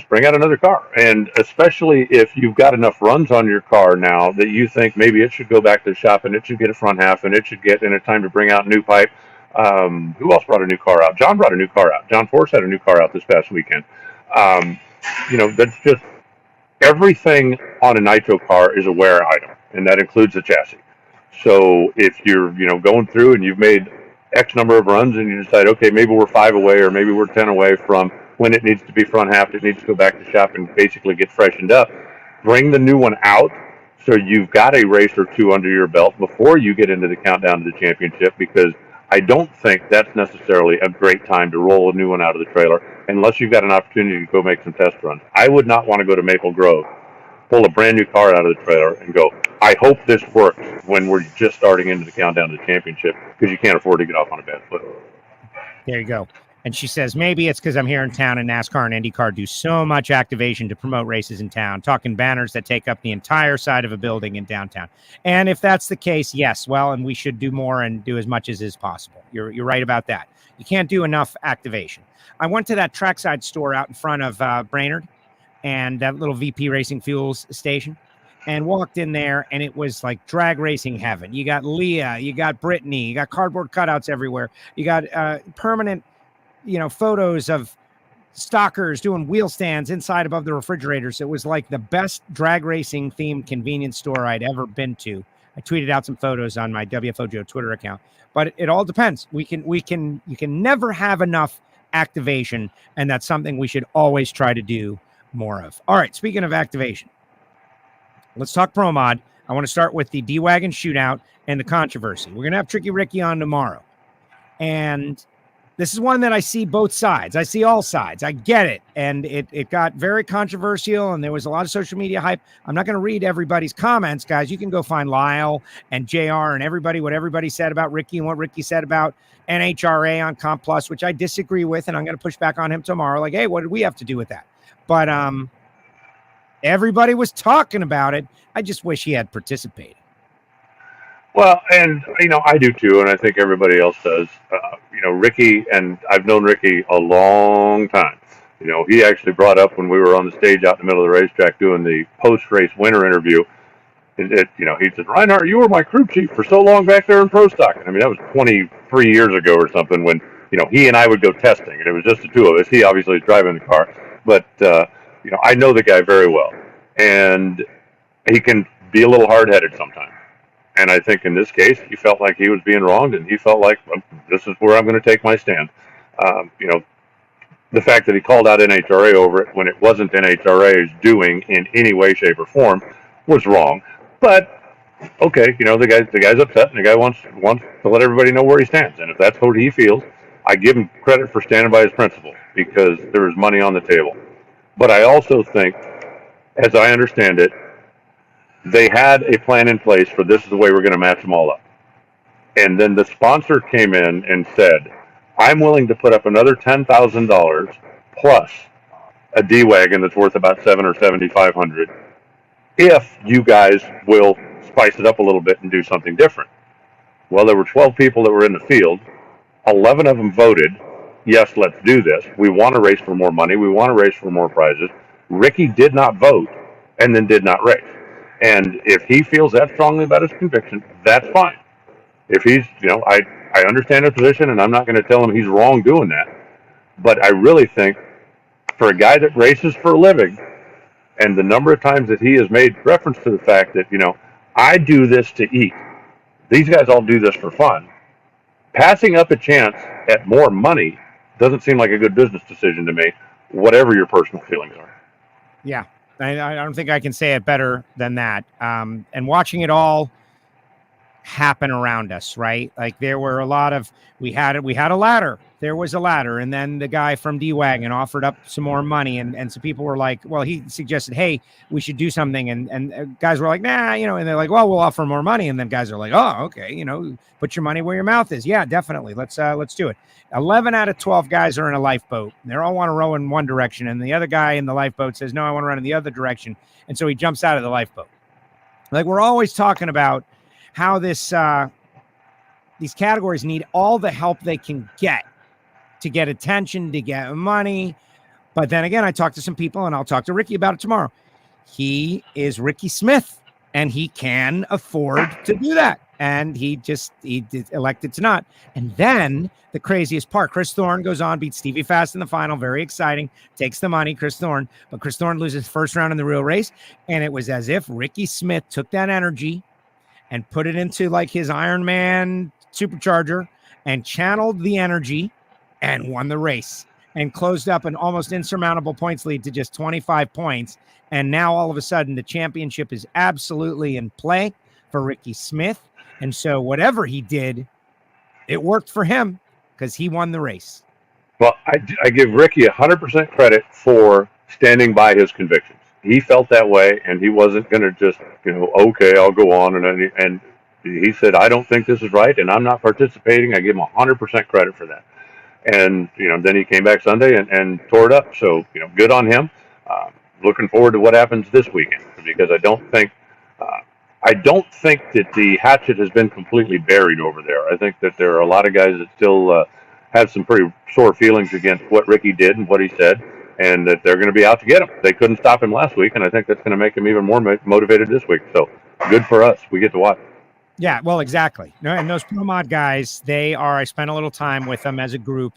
bring out another car. And especially if you've got enough runs on your car now that you think maybe it should go back to the shop and it should get a front half and it should get in a time to bring out new pipe. Who else brought a new car out? John brought a new car out. John Force had a new car out this past weekend. That's just everything on a nitro car is a wear item, and that includes the chassis. So if you're, going through and you've made X number of runs and you decide, okay, maybe we're 5 away or maybe we're 10 away from when it needs to be front half, it needs to go back to shop and basically get freshened up, bring the new one out so you've got a race or two under your belt before you get into the countdown to the championship, because I don't think that's necessarily a great time to roll a new one out of the trailer unless you've got an opportunity to go make some test runs. I would not want to go to Maple Grove, pull a brand new car out of the trailer and go, I hope this works when we're just starting into the countdown to the championship, because you can't afford to get off on a bad foot. There you go. And she says, maybe it's because I'm here in town and NASCAR and IndyCar do so much activation to promote races in town, talking banners that take up the entire side of a building in downtown. And if that's the case, yes, well, and we should do more and do as much as is possible. You're right about that. You can't do enough activation. I went to that trackside store out in front of Brainerd and that little VP Racing Fuels station and walked in there, and it was like drag racing heaven. You got Leah, you got Brittany, you got cardboard cutouts everywhere. You got permanent photos of stalkers doing wheel stands inside above the refrigerators. It was like the best drag racing themed convenience store I'd ever been to. I tweeted out some photos on my WFO Joe Twitter account, but it all depends. You can never have enough activation, and that's something we should always try to do more of. All right, speaking of activation, let's talk Pro Mod. I want to start with the D-Wagon shootout and the controversy. We're going to have Tricky Ricky on tomorrow, and this is one that I see both sides. I see all sides. I get it. And it got very controversial, and there was a lot of social media hype. I'm not going to read everybody's comments, guys. You can go find Lyle and JR and everybody, what everybody said about Ricky and what Ricky said about NHRA on Comp Plus, which I disagree with, and I'm going to push back on him tomorrow. Like, hey, what did we have to do with that? But everybody was talking about it. I just wish he had participated. Well, and, I do too, and I think everybody else does. Ricky, and I've known Ricky a long time. He actually brought up when we were on the stage out in the middle of the racetrack doing the post-race winner interview. He said, Reinhart, you were my crew chief for so long back there in Pro Stock. And that was 23 years ago or something when, he and I would go testing, and it was just the two of us. He obviously was driving the car, but, I know the guy very well, and he can be a little hard-headed sometimes. And I think in this case, he felt like he was being wronged, and he felt like, well, this is where I'm going to take my stand. The fact that he called out NHRA over it when it wasn't NHRA's doing in any way, shape, or form was wrong. But, okay, the guy's upset, and the guy wants to let everybody know where he stands. And if that's what he feels, I give him credit for standing by his principles, because there was money on the table. But I also think, as I understand it, they had a plan in place for this is the way we're going to match them all up. And then the sponsor came in and said, I'm willing to put up another $10,000 plus a D-Wagon that's worth about $700 or $7,500 if you guys will spice it up a little bit and do something different. Well, there were 12 people that were in the field. 11 of them voted, yes, let's do this. We want to race for more money. We want to race for more prizes. Ricky did not vote and then did not race. And if he feels that strongly about his conviction, that's fine. If he's, I understand his position, and I'm not going to tell him he's wrong doing that. But I really think for a guy that races for a living, And the number of times that he has made reference to the fact that, I do this to eat. These guys all do this for fun. Passing up a chance at more money doesn't seem like a good business decision to me, whatever your personal feelings are. Yeah, I don't think I can say it better than that. And watching it all happen around us, right? Like there were a lot of, we had a ladder. There was a ladder. And then the guy from D-Wagon offered up some more money. And some people were like, well, he suggested, hey, we should do something. And guys were like, nah, and they're like, well, we'll offer more money. And then guys are like, oh, okay. Put your money where your mouth is. Yeah, definitely. Let's do it. 11 out of 12 guys are in a lifeboat. They all want to row in one direction. And the other guy in the lifeboat says, no, I want to run in the other direction. And so he jumps out of the lifeboat. Like we're always talking about how these categories need all the help they can get to get attention, to get money. But then again, I talked to some people, and I'll talk to Ricky about it tomorrow. He is Ricky Smith, and he can afford to do that. And he elected to not. And then the craziest part, Chris Thorne goes on, beats Stevie Fast in the final. Very exciting. Takes the money, Chris Thorne. But Chris Thorne loses first round in the real race. And it was as if Ricky Smith took that energy and put it into like his Iron Man supercharger and channeled the energy and won the race and closed up an almost insurmountable points lead to just 25 points. And now all of a sudden the championship is absolutely in play for Ricky Smith. And so whatever he did, it worked for him because he won the race. Well, I give Ricky 100% credit for standing by his convictions. He felt that way, and he wasn't going to just, okay, I'll go on. And he said, I don't think this is right, and I'm not participating. I give him 100% credit for that. And, then he came back Sunday and tore it up. So, good on him. Looking forward to what happens this weekend, because I don't think that the hatchet has been completely buried over there. I think that there are a lot of guys that still have some pretty sore feelings against what Ricky did and what he said, and that they're going to be out to get him. They couldn't stop him last week, and I think that's going to make him even more motivated this week. So good for us. We get to watch. Yeah, well, exactly. And those Pro Mod guys, I spent a little time with them as a group,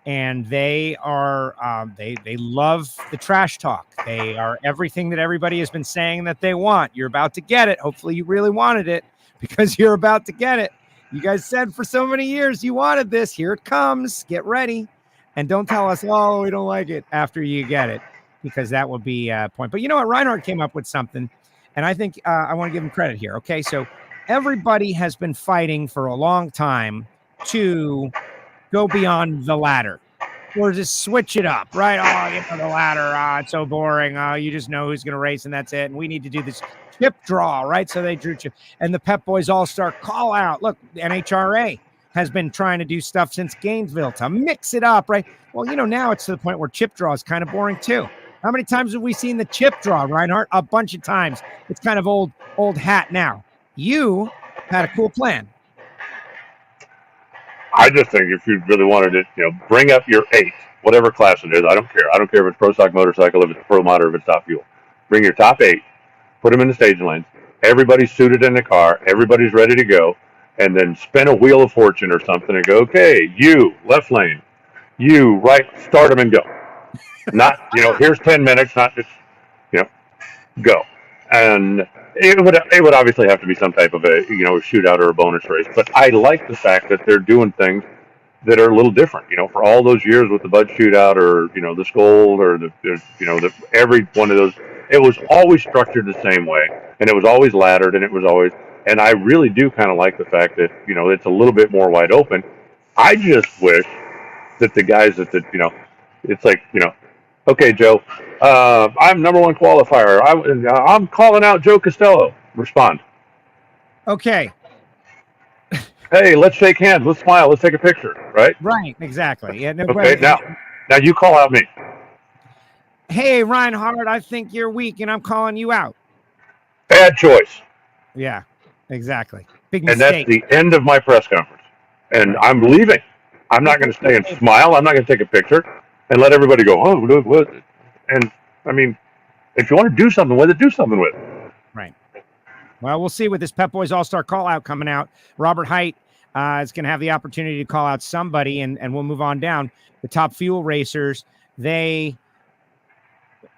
and they are, they love the trash talk. They are everything that everybody has been saying that they want. You're about to get it. Hopefully you really wanted it, because you're about to get it. You guys said for so many years you wanted this. Here it comes. Get ready. And don't tell us, oh, we don't like it after you get it, because that will be a point. But you know what? Reinhart came up with something, and I think I want to give him credit here. Okay, so everybody has been fighting for a long time to go beyond the ladder or just switch it up, right? Oh, the ladder, it's so boring. You just know who's going to race, and that's it. And we need to do this chip draw, right? So they drew chip. And the Pep Boys All-Star call out. Look, the NHRA has been trying to do stuff since Gainesville to mix it up, right? Well, now it's to the point where chip draw is kind of boring too. How many times have we seen the chip draw, Reinhart? A bunch of times. It's kind of old hat now. You had a cool plan. I just think if you really wanted it, bring up your 8, whatever class it is. I don't care. I don't care if it's Pro Stock Motorcycle, if it's Pro Mod, or if it's Top Fuel. Bring your top 8, put them in the stage lanes. Everybody's suited in the car. Everybody's ready to go. And then spin a wheel of fortune or something and go, okay, you, left lane. You, right, start them and go. Not, here's 10 minutes, not just, go. And it would obviously have to be some type of a shootout or a bonus race. But I like the fact that they're doing things that are a little different. For all those years with the Bud Shootout or the Scold or every one of those, it was always structured the same way, and it was always laddered, and it was always. And I really do kind of like the fact that it's a little bit more wide open. I just wish that the guys it's like okay, Joe, I'm number 1 qualifier. I'm calling out Joe Castello. Respond. Okay. Hey, let's shake hands. Let's smile. Let's take a picture. Right? Right. Exactly. Yeah. No, okay. Now you call out me. Hey, Reinhart, I think you're weak, and I'm calling you out. Bad choice. Yeah. Exactly. Big mistake. And that's the end of my press conference. And I'm leaving. I'm not going to stay and smile. I'm not going to take a picture and let everybody go, oh, look, what? And, I mean, if you want to do something with it, do something with it. Right. Well, we'll see with this Pep Boys All-Star call-out coming out. Robert Height is going to have the opportunity to call out somebody, and we'll move on down. The Top Fuel racers, they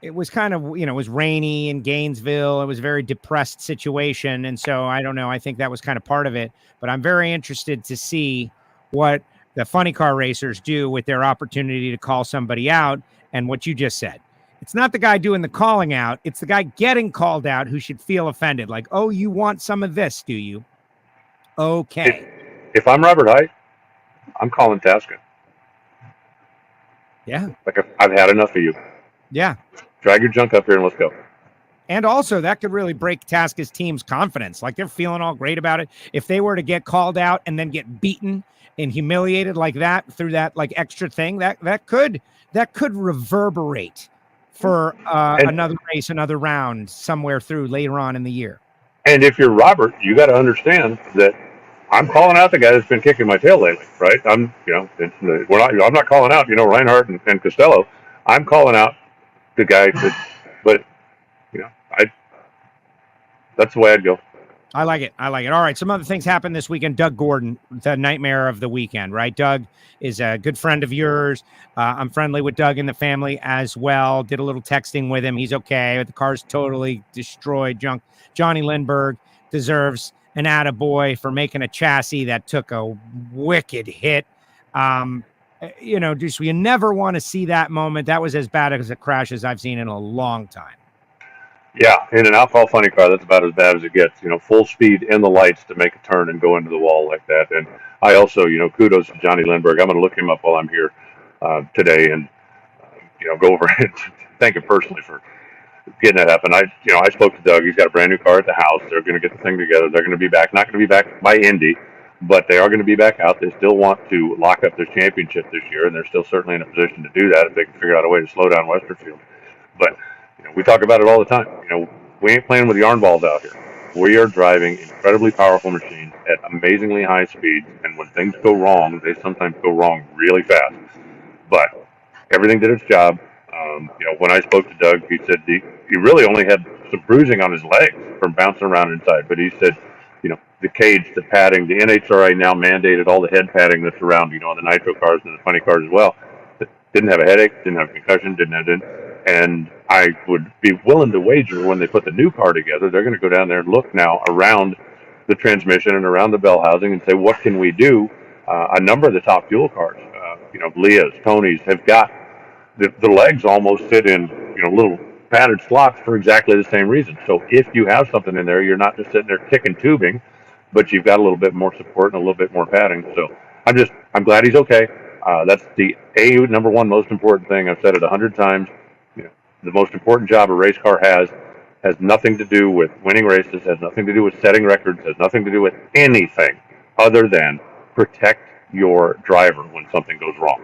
it was kind of, it was rainy in Gainesville. It was a very depressed situation. And so I don't know. I think that was kind of part of it. But I'm very interested to see what the funny car racers do with their opportunity to call somebody out. And what you just said, it's not the guy doing the calling out. It's the guy getting called out who should feel offended. Like, oh, you want some of this, do you? Okay. If I'm Robert Height, I'm calling Tasca. Yeah. Like, I've had enough of you. Yeah. Drag your junk up here and let's go. And also, that could really break Tasca's team's confidence. Like, they're feeling all great about it. If they were to get called out and then get beaten and humiliated like that through that like extra thing, that could reverberate for another race, another round somewhere through later on in the year. And if you're Robert, you got to understand that I'm calling out the guy that's been kicking my tail lately, right? I'm not calling out, Reinhart and Castello. I'm calling out the guy but that's the way I'd go. I like it. All right. Some other things happened this weekend. Doug Gordon, the nightmare of the weekend, right? Doug is a good friend of yours. I'm friendly with Doug and the family as well. Did a little texting with him. He's okay. The car's totally destroyed. Junk. Johnny Lindbergh deserves an attaboy for making a chassis that took a wicked hit. Just you never want to see that moment. That was as bad as a crash as I've seen in a long time. Yeah, in an alcohol funny car, that's about as bad as it gets. Full speed in the lights to make a turn and go into the wall like that. And I also, kudos to Johnny Lindbergh. I'm going to look him up while I'm here today and, go over and thank him personally for getting that happen. I spoke to Doug. He's got a brand new car at the house. They're going to get the thing together. They're going to be back. Not going to be back by Indy, but they are going to be back out. They still want to lock up their championship this year, and they're still certainly in a position to do that if they can figure out a way to slow down Westerfield. But we talk about it all the time. We ain't playing with yarn balls out here. We are driving incredibly powerful machines at amazingly high speeds, and when things go wrong, they sometimes go wrong really fast. But everything did its job. When I spoke to Doug, he said he really only had some bruising on his legs from bouncing around inside. But he said, the cage, the padding, the NHRA now mandated all the head padding that's around, the nitro cars and the funny cars as well. Didn't have a headache, didn't have a concussion, and I would be willing to wager when they put the new car together, they're going to go down there and look now around the transmission and around the bell housing and say, what can we do? A number of the top fuel cars, Leah's, Tony's, have got the legs almost fit in, little padded slots for exactly the same reason. So if you have something in there, you're not just sitting there kicking tubing, but you've got a little bit more support and a little bit more padding. So I'm glad he's okay. That's the number one most important thing. I've said it 100 times. The most important job a race car has nothing to do with winning races, has nothing to do with setting records, has nothing to do with anything other than protect your driver when something goes wrong.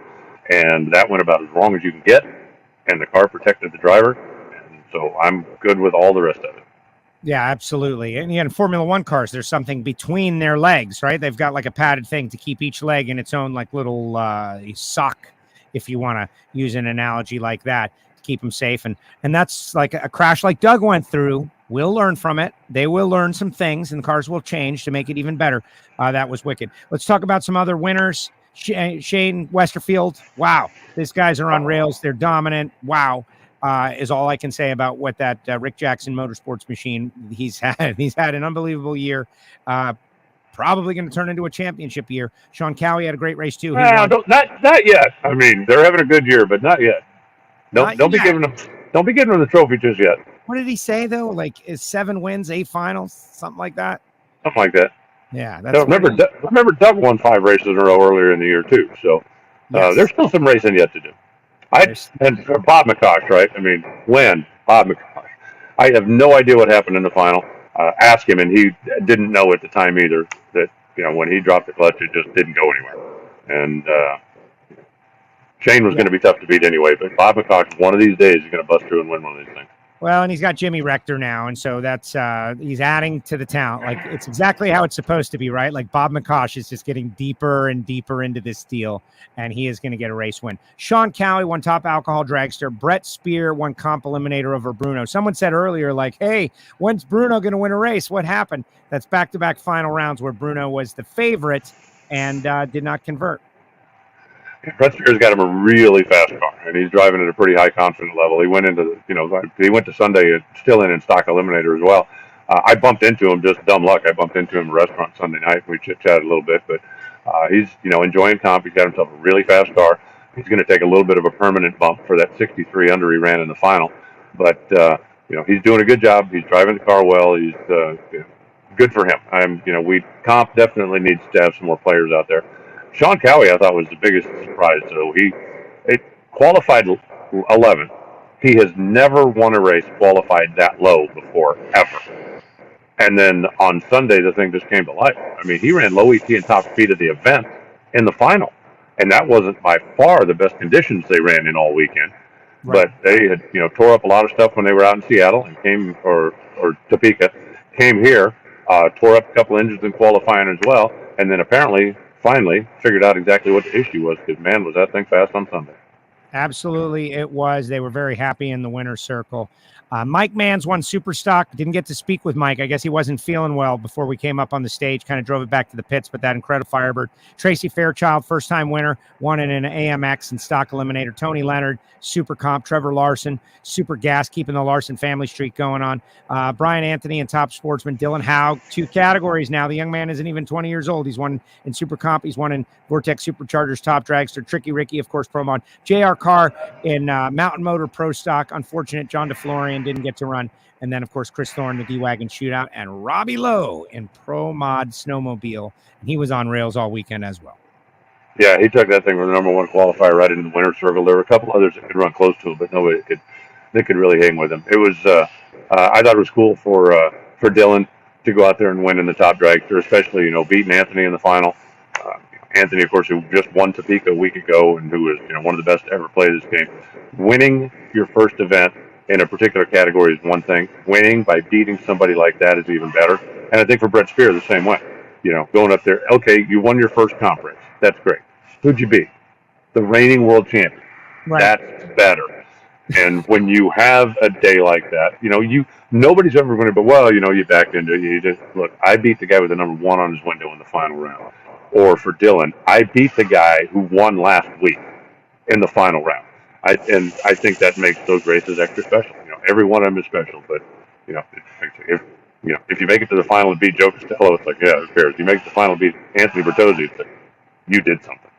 And that went about as wrong as you can get, and the car protected the driver. And so I'm good with all the rest of it. Yeah, absolutely. And in Formula One cars, there's something between their legs, right? They've got like a padded thing to keep each leg in its own like little sock, if you want to use an analogy like that, to keep them safe. And that's like a crash like Doug went through. We'll learn from it. They will learn some things, and the cars will change to make it even better. That was wicked. Let's talk about some other winners. Shane Westerfield. Wow. These guys are on rails. They're dominant. Wow. Is all I can say about what that Rick Jackson Motorsports machine he's had. He's had an unbelievable year. Probably going to turn into a championship year. Sean Cowie had a great race too. Not yet. I mean, they're having a good year, but not yet. Don't be giving them the trophy just yet. What did he say though? Like, is 7 wins, 8 finals, something like that? Something like that. Yeah. That's remember Doug won 5 races in a row earlier in the year too. So there's still some racing yet to do. And Bob McCosh, right? I mean, Bob McCosh. I have no idea what happened in the final. Ask him, and he didn't know at the time either that, when he dropped the clutch, it just didn't go anywhere. And Shane was going to be tough to beat anyway, but Bob McCosh, one of these days, is going to bust through and win one of these things. Well, and he's got Jimmy Rector now, and so that's he's adding to the talent. Like, it's exactly how it's supposed to be, right? Like, Bob McCosh is just getting deeper and deeper into this deal, and he is going to get a race win. Sean Cowie won Top Alcohol Dragster. Brett Spear won Comp Eliminator over Bruno. Someone said earlier, like, hey, when's Bruno going to win a race? What happened? That's back-to-back final rounds where Bruno was the favorite and did not convert. Brett Spears got him a really fast car, and he's driving at a pretty high confidence level. He went into, he went to Sunday still in stock eliminator as well. I bumped into him, just dumb luck. I bumped into him at a restaurant Sunday night. We chit-chatted a little bit, but he's, enjoying comp. He's got himself a really fast car. He's going to take a little bit of a permanent bump for that 63 under he ran in the final. But, he's doing a good job. He's driving the car well. He's good for him. Comp definitely needs to have some more players out there. Sean Cowie, I thought, was the biggest surprise. So he qualified 11th. He has never won a race qualified that low before, ever. And then on Sunday, the thing just came to life. I mean, he ran low ET and top speed of the event in the final. And that wasn't by far the best conditions they ran in all weekend. Right. But they had, tore up a lot of stuff when they were out in Seattle and or Topeka, came here, tore up a couple engines in qualifying as well. And then finally figured out exactly what the issue was, because, man, was that thing fast on Sunday. Absolutely, it was. They were very happy in the winner's circle. Mike Manns won Super Stock. Didn't get to speak with Mike. I guess he wasn't feeling well before we came up on the stage. Kind of drove it back to the pits, but that incredible Firebird. Tracy Fairchild, first-time winner, won in an AMX and stock eliminator. Tony Leonard, Super Comp. Trevor Larson, Super Gas, keeping the Larson family streak going on. Brian Anthony and Top Sportsman. Dylan Howe, 2 categories now. The young man isn't even 20 years old. He's won in Super Comp. He's won in Vortex Superchargers, Top Dragster. Tricky Ricky, of course, Pro Mod. J.R. Carr in Mountain Motor Pro Stock. Unfortunate, John DeFlorian didn't get to run. And then, of course, Chris Thorne, the D-Wagon Shootout, and Robbie Lowe in Pro Mod Snowmobile. And he was on rails all weekend as well. Yeah, he took that thing from the number 1 qualifier right into the winner's circle. There were a couple others that could run close to him, but nobody could really hang with him. It was, I thought it was cool for Dylan to go out there and win in the top dragster, especially, beating Anthony in the final. Anthony, of course, who just won Topeka a week ago and who was, one of the best to ever play this game. Winning your first event in a particular category is one thing. Winning by beating somebody like that is even better. And I think for Brett Spear, the same way. Going up there, okay, you won your first comp race. That's great. Who'd you beat? The reigning world champion. Right. That's better. And when you have a day like that, nobody's ever going to, but you backed into it. You just, look, I beat the guy with the number 1 on his window in the final round. Or for Dylan, I beat the guy who won last week in the final round. I think that makes those races extra special. Every one of them is special, but if you make it to the final and beat Joe Castello, it's like, yeah, who cares? You make it to the final and beat Anthony Bertozzi, it's like, you did something.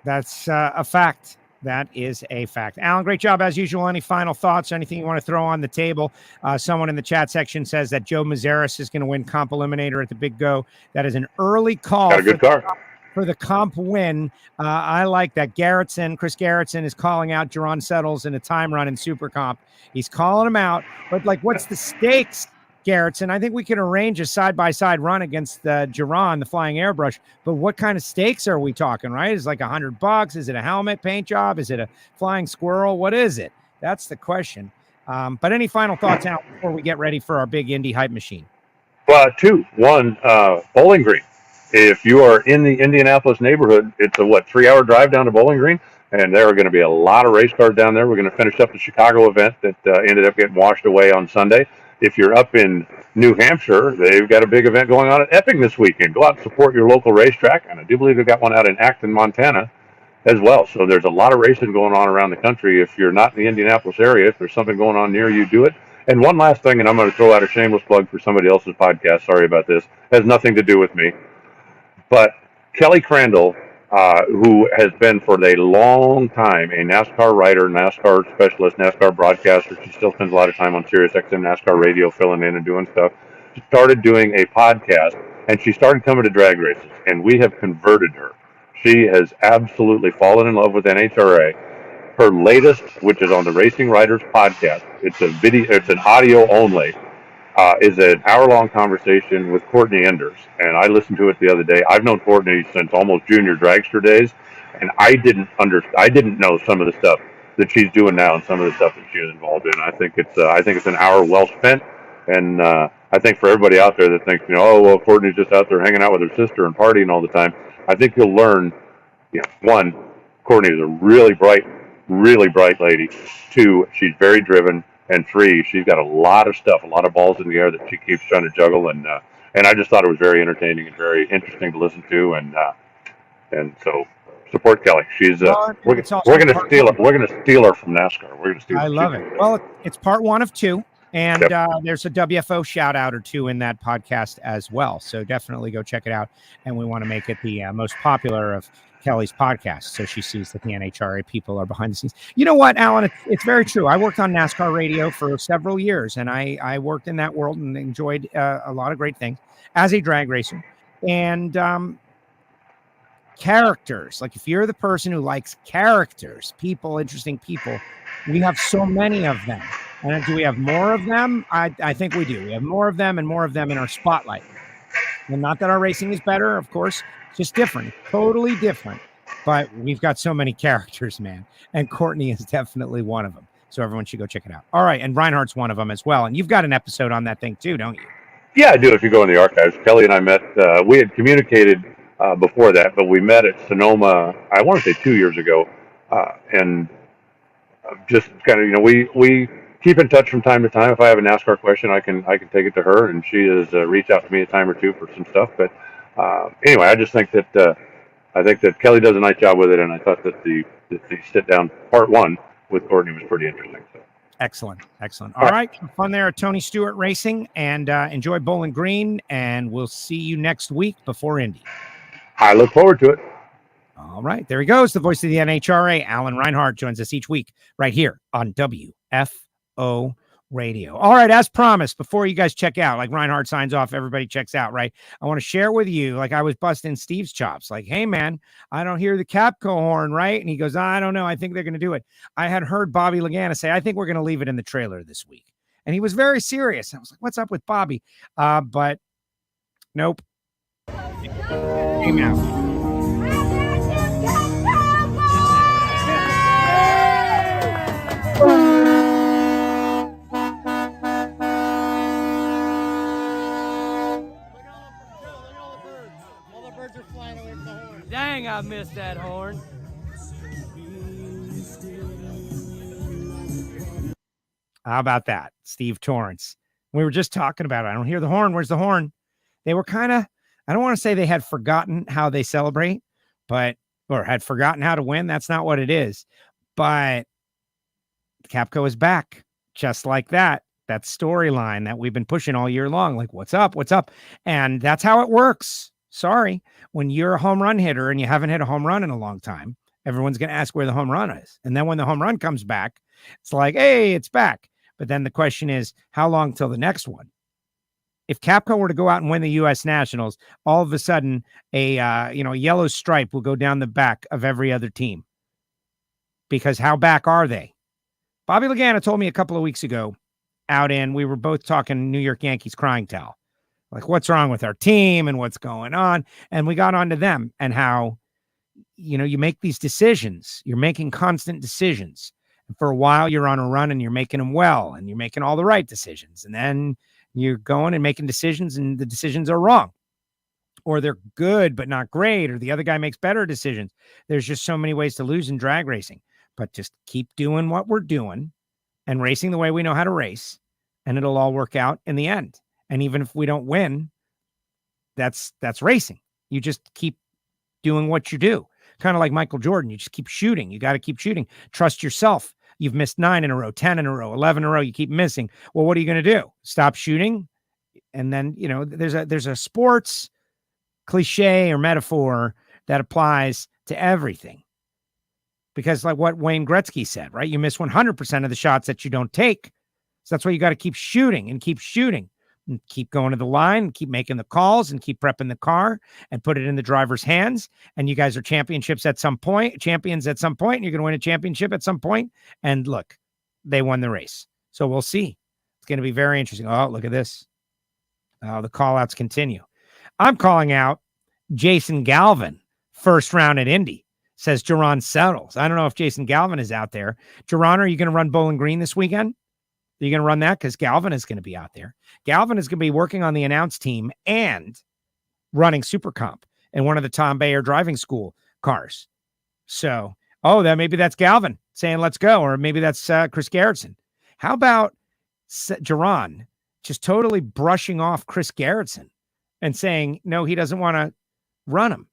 That's a fact. That is a fact. Alan, great job as usual. Any final thoughts? Anything you want to throw on the table? Someone in the chat section says that Joe Mazeris is going to win Comp Eliminator at the Big Go. That is an early call. Got a good car. For the comp win. I like that. Chris Garrettson is calling out Jerron Settles in a time run in Super Comp. He's calling him out. But, what's the stakes, Garrettson? I think we can arrange a side-by-side run against Jerron, the Flying Airbrush. But what kind of stakes are we talking, right? Is it $100? Is it a helmet paint job? Is it a flying squirrel? What is it? That's the question. But any final thoughts out before we get ready for our big Indy hype machine? Well, 2. 1, Bowling Green. If you are in the Indianapolis neighborhood, it's a 3-hour drive down to Bowling Green, and there are going to be a lot of race cars down there. We're going to finish up the Chicago event that ended up getting washed away on Sunday. If you're up in New Hampshire, they've got a big event going on at Epping this weekend. Go out and support your local racetrack, and I do believe they've got one out in Acton, Montana as well. So there's a lot of racing going on around the country. If you're not in the Indianapolis area, if there's something going on near you, do it. And one last thing, and I'm going to throw out a shameless plug for somebody else's podcast. Sorry about this. Has nothing to do with me. But Kelly Crandall, who has been for a long time a NASCAR writer, NASCAR specialist, NASCAR broadcaster, she still spends a lot of time on Sirius XM NASCAR radio filling in and doing stuff, she started doing a podcast, and she started coming to drag races, and we have converted her. She has absolutely fallen in love with NHRA. Her latest, which is on the Racing Writers podcast, it's an audio only, is an hour-long conversation with Courtney Enders, and I listened to it the other day. I've known Courtney since almost junior dragster days, and I didn't know some of the stuff that she's doing now and some of the stuff that she is involved in. I think it's an hour well spent, and I think for everybody out there that thinks, Courtney's just out there hanging out with her sister and partying all the time, I think you'll learn, 1, Courtney is a really bright lady. 2, she's very driven. And 3, she's got a lot of stuff, a lot of balls in the air that she keeps trying to juggle, and I just thought it was very entertaining and very interesting to listen to, and so support Kelly. She's we're going to steal her. We're going to steal her from NASCAR. We're going to steal. I love it. Well, it's part 1 of 2. And Yep. There's a WFO shout out or 2 in that podcast as well. So definitely go check it out. And we want to make it the most popular of Kelly's podcast. So she sees that the NHRA people are behind the scenes. You know what, Alan? It's very true. I worked on NASCAR radio for several years, and I worked in that world and enjoyed a lot of great things as a drag racer. And characters, like if you're the person who likes characters, people, interesting people, we have so many of them. And do we have more of them? I think we do. We have more of them and more of them in our spotlight. And not that our racing is better, of course, it's just different, totally different. But we've got so many characters, man. And Courtney is definitely one of them. So everyone should go check it out. All right. And Reinhart's one of them as well. And you've got an episode on that thing too, don't you? Yeah, I do. If you go in the archives, Kelly and I met. We had communicated before that, but we met at Sonoma, I want to say 2 years ago. And just kind of, we keep in touch from time to time. If I have a NASCAR question, I can take it to her, and she has reached out to me a time or two for some stuff. But anyway, I just think that Kelly does a nice job with it, and I thought that the sit down part 1 with Courtney was pretty interesting. So. Excellent. All right. Fun there at Tony Stewart Racing, and enjoy Bowling Green, and we'll see you next week before Indy. I look forward to it. All right. There he goes. The voice of the NHRA, Alan Reinhart, joins us each week right here on WFO Radio. All right. As promised, before you guys check out, like Reinhart signs off, everybody checks out, right? I want to share with you, like I was busting Steve's chops. Like, hey, man, I don't hear the CAPCO horn, right? And he goes, I don't know. I think they're going to do it. I had heard Bobby Lagana say, I think we're going to leave it in the trailer this week. And he was very serious. I was like, what's up with Bobby? But nope. Came out. Dang, I missed that horn. How about that? Steve Torrence. We were just talking about it. I don't hear the horn. Where's the horn? They were kind of, I don't want to say they had forgotten how they celebrate, or had forgotten how to win. That's not what it is. But CAPCO is back just like that. That storyline that we've been pushing all year long. Like, what's up? What's up? And that's how it works. Sorry. When you're a home run hitter and you haven't hit a home run in a long time, everyone's going to ask where the home run is. And then when the home run comes back, it's like, hey, it's back. But then the question is, how long till the next one? If CAPCO were to go out and win the U.S. Nationals, all of a sudden a yellow stripe will go down the back of every other team. Because how back are they? Bobby Lagana told me a couple of weeks ago we were both talking New York Yankees crying towel. Like, what's wrong with our team and what's going on? And we got onto them and how, you make these decisions. You're making constant decisions. And for a while, you're on a run and you're making them well and you're making all the right decisions. And then you're going and making decisions and the decisions are wrong. Or they're good, but not great. Or the other guy makes better decisions. There's just so many ways to lose in drag racing. But just keep doing what we're doing and racing the way we know how to race. And it'll all work out in the end. And even if we don't win, that's racing. You just keep doing what you do. Kind of like Michael Jordan. You just keep shooting. You got to keep shooting. Trust yourself. You've missed 9 in a row, 10 in a row, 11 in a row. You keep missing. Well, what are you going to do? Stop shooting? And then, there's a sports cliche or metaphor that applies to everything. Because like what Wayne Gretzky said, right? You miss 100% of the shots that you don't take. So that's why you got to keep shooting and keep shooting. And keep going to the line, keep making the calls, and keep prepping the car and put it in the driver's hands. And you guys are champions at some point, and you're going to win a championship at some point. And look, they won the race. So we'll see. It's going to be very interesting. Oh, look at this. Oh, the call outs continue. I'm calling out Jason Galvin, first round at Indy, says Jerron Settles. I don't know if Jason Galvin is out there. Jerron, are you going to run Bowling Green this weekend? Are you going to run that? Because Galvin is going to be out there. Galvin is going to be working on the announce team and running Super Comp in one of the Tom Bayer driving school cars. So, maybe that's Galvin saying, let's go. Or maybe that's Chris Gerritsen. How about Jerron just totally brushing off Chris Gerritsen and saying, no, he doesn't want to run him.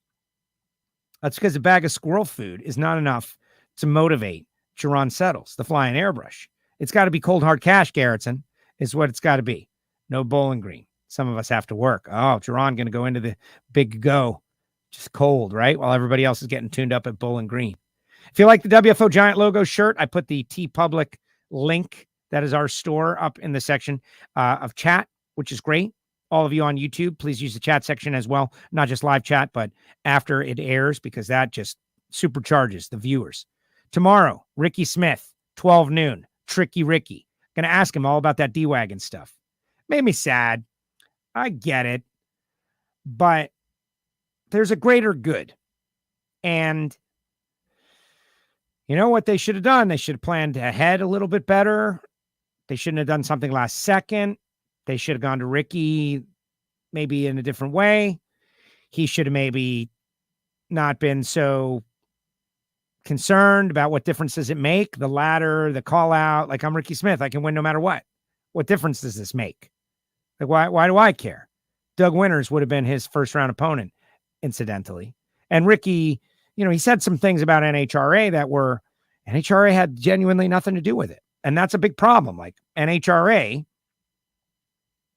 That's because a bag of squirrel food is not enough to motivate Jerron Settles, the flying airbrush. It's got to be cold, hard cash, Garrettson, is what it's got to be. No Bowling Green. Some of us have to work. Oh, Jerron going to go into the big go. Just cold, right? While everybody else is getting tuned up at Bowling Green. If you like the WFO Giant logo shirt, I put the TeePublic link. That is our store up in the section of chat, which is great. All of you on YouTube, please use the chat section as well. Not just live chat, but after it airs, because that just supercharges the viewers. Tomorrow, Ricky Smith, 12 noon, Tricky Ricky. Going to ask him all about that D-Wagon stuff. Made me sad. I get it. But there's a greater good. And you know what they should have done? They should have planned ahead a little bit better. They shouldn't have done something last second. They should have gone to Ricky maybe in a different way. He should have maybe not been so concerned about what difference does it make, the ladder, the call out. Like, I'm Ricky Smith. I can win no matter what. What difference does this make? Like, why do I care? Doug Winters would have been his first round opponent, incidentally. And Ricky, he said some things about NHRA that were, NHRA had genuinely nothing to do with it. And that's a big problem. Like, NHRA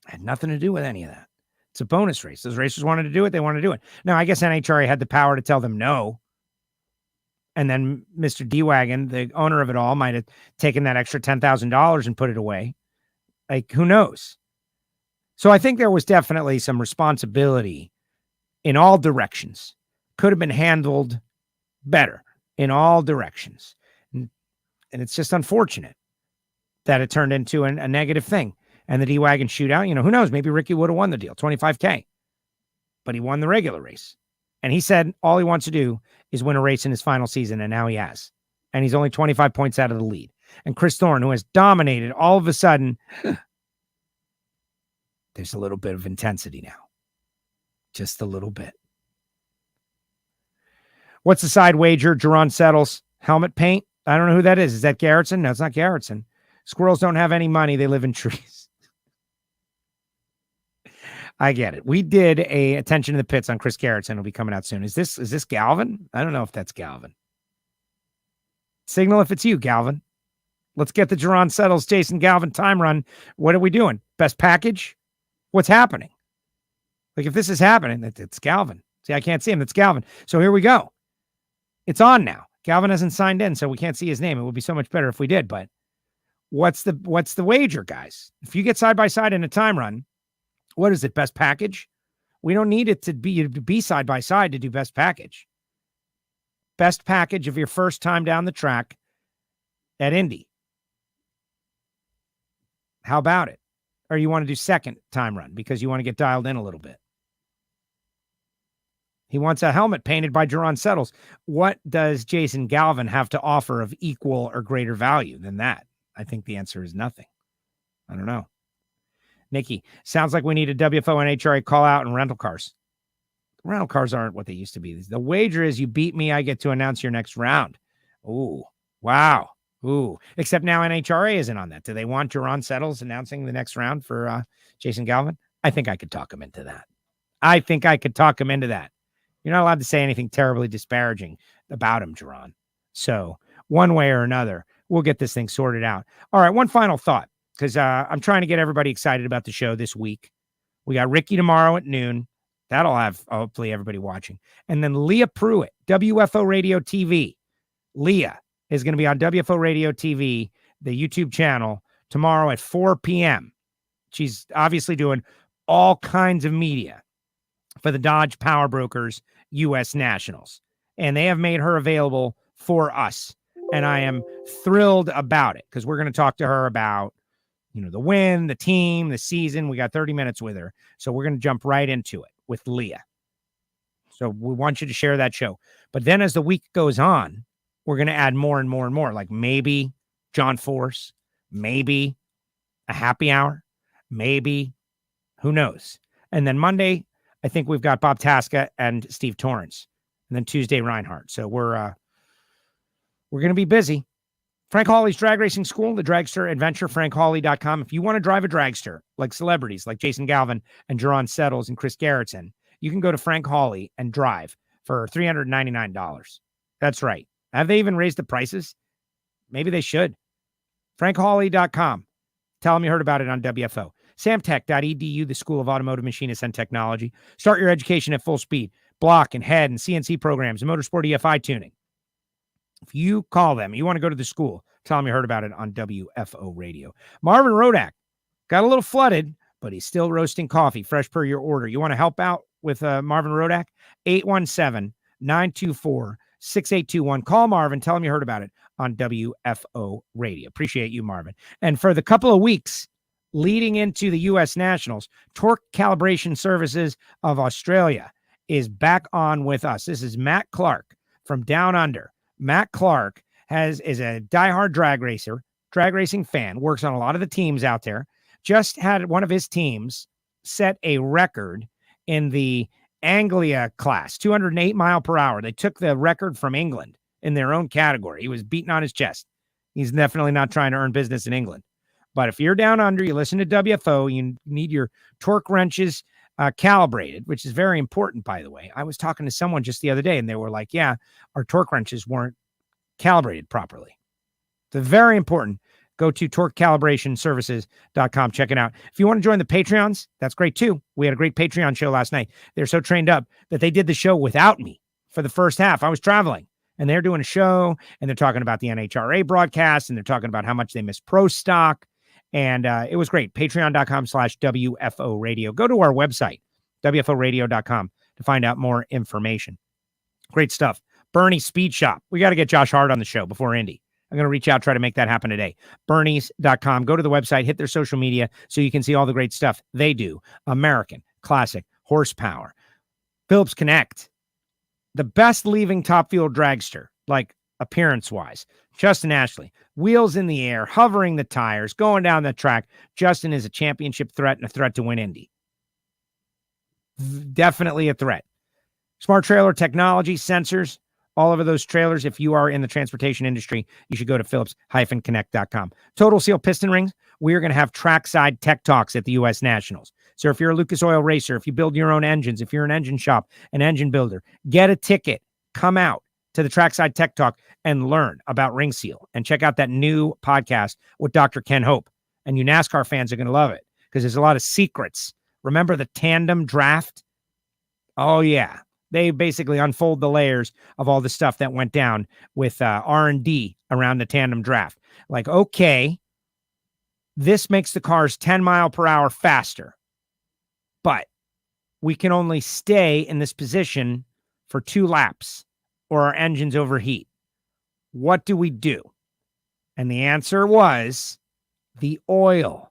had nothing to do with any of that. It's a bonus race. Those racers wanted to do it. They wanted to do it. Now, I guess NHRA had the power to tell them no. And then Mr. D-Wagon, the owner of it all, might have taken that extra $10,000 and put it away. Like, who knows? So I think there was definitely some responsibility in all directions. Could have been handled better in all directions. And it's just unfortunate that it turned into a negative thing. And the D-Wagon shootout, who knows? Maybe Ricky would have won the deal, $25K. But he won the regular race. And he said all he wants to do is win a race in his final season, and now he has. And he's only 25 points out of the lead. And Chris Thorne, who has dominated, all of a sudden, there's a little bit of intensity now. Just a little bit. What's the side wager? Jerron Settles, helmet paint. I don't know who that is. Is that Garrettson? No, it's not Garrettson. Squirrels don't have any money. They live in trees. I get it. We did a Attention to the Pits on Chris Garrettson. It'll be coming out soon. Is this Galvin? I don't know if that's Galvin. Signal if it's you, Galvin. Let's get the Jerron Settles, Jason Galvin time run. What are we doing? Best package? What's happening? Like, if this is happening, it's Galvin. See, I can't see him. It's Galvin. So here we go. It's on now. Galvin hasn't signed in, so we can't see his name. It would be so much better if we did. But what's the wager, guys? If you get side by side in a time run, what is it? Best package? We don't need it to be side by side to do best package. Best package of your first time down the track at Indy. How about it? Or you want to do second time run because you want to get dialed in a little bit. He wants a helmet painted by Jerron Settles. What does Jason Galvin have to offer of equal or greater value than that? I think the answer is nothing. I don't know. Nikki, sounds like we need a WFO NHRA call out and rental cars. Rental cars aren't what they used to be. The wager is you beat me, I get to announce your next round. Ooh, wow. Ooh, except now NHRA isn't on that. Do they want Jerron Settles announcing the next round for Jason Galvin? I think I could talk him into that. You're not allowed to say anything terribly disparaging about him, Jerron. So one way or another, we'll get this thing sorted out. All right, one final thought, because I'm trying to get everybody excited about the show this week. We got Ricky tomorrow at noon. That'll have hopefully everybody watching. And then Leah Pruitt, WFO Radio TV. Leah is going to be on WFO Radio TV, the YouTube channel, tomorrow at 4 p.m. She's obviously doing all kinds of media for the Dodge Power Brokers U.S. Nationals. And they have made her available for us. And I am thrilled about it because we're going to talk to her about, the win, the team, the season. We got 30 minutes with her. So we're going to jump right into it with Leah. So we want you to share that show. But then as the week goes on, we're going to add more and more and more, like maybe John Force, maybe a happy hour, maybe who knows. And then Monday, I think we've got Bob Tasca and Steve Torrence. And then Tuesday, Reinhart. So we're going to be busy. Frank Hawley's Drag Racing School, the Dragster Adventure, frankhawley.com. If you want to drive a dragster like celebrities like Jason Galvin and Jerron Settles and Chris Garrettson, you can go to Frank Hawley and drive for $399. That's right. Have they even raised the prices? Maybe they should. FrankHawley.com. Tell them you heard about it on WFO. Samtech.edu, the School of Automotive Machinists and Technology. Start your education at full speed. Block and head and CNC programs and motorsport EFI tuning. If you call them, you want to go to the school, tell them you heard about it on WFO Radio. Marvin Rodak got a little flooded, but he's still roasting coffee, fresh per your order. You want to help out with Marvin Rodak? 817-924-6821. Call Marvin, tell him you heard about it on WFO Radio. Appreciate you, Marvin. And for the couple of weeks leading into the U.S. Nationals, Torque Calibration Services of Australia is back on with us. This is Matt Clark from Down Under. Matt Clark is a diehard drag racing fan, works on a lot of the teams out there. Just had one of his teams set a record in the Anglia class, 208 mile per hour. They took the record from England in their own category. He was beating on his chest. He's definitely not trying to earn business in England. But if you're down under, you listen to WFO, you need your torque wrenches calibrated, which is very important, by the way. I was talking to someone just the other day, and they were like, yeah, our torque wrenches weren't calibrated properly. So very important. Go to torquecalibrationservices.com. Check it out. If you want to join the Patreons, that's great too. We had a great Patreon show last night. They're so trained up that they did the show without me for the first half. I was traveling, and they're doing a show, and they're talking about the NHRA broadcast, and they're talking about how much they miss pro stock. And it was great. Patreon.com/WFO Radio. Go to our website, WFOradio.com, to find out more information. Great stuff. Bernie Speed Shop. We got to get Josh Hart on the show before Indy. I'm going to reach out, try to make that happen today. Bernies.com. Go to the website, hit their social media so you can see all the great stuff they do. American, classic, horsepower. Phillips Connect. The best leaving Top Fuel dragster, like appearance-wise. Justin Ashley. Wheels in the air, hovering the tires, going down the track. Justin is a championship threat and a threat to win Indy. Definitely a threat. Smart trailer technology, sensors, all over those trailers. If you are in the transportation industry, you should go to Phillips-Connect.com. Total Seal piston rings. We are going to have trackside tech talks at the U.S. Nationals. So if you're a Lucas Oil racer, if you build your own engines, if you're an engine shop, an engine builder, get a ticket, come out to the Trackside Tech Talk and learn about Ring Seal and check out that new podcast with Dr. Ken Hope. And you NASCAR fans are going to love it because there's a lot of secrets. Remember the tandem draft? Oh, yeah. They basically unfold the layers of all the stuff that went down with R&D around the tandem draft. Like, okay, this makes the cars 10 mile per hour faster, but we can only stay in this position for 2 laps or our engines overheat. What do we do? And the answer was the oil.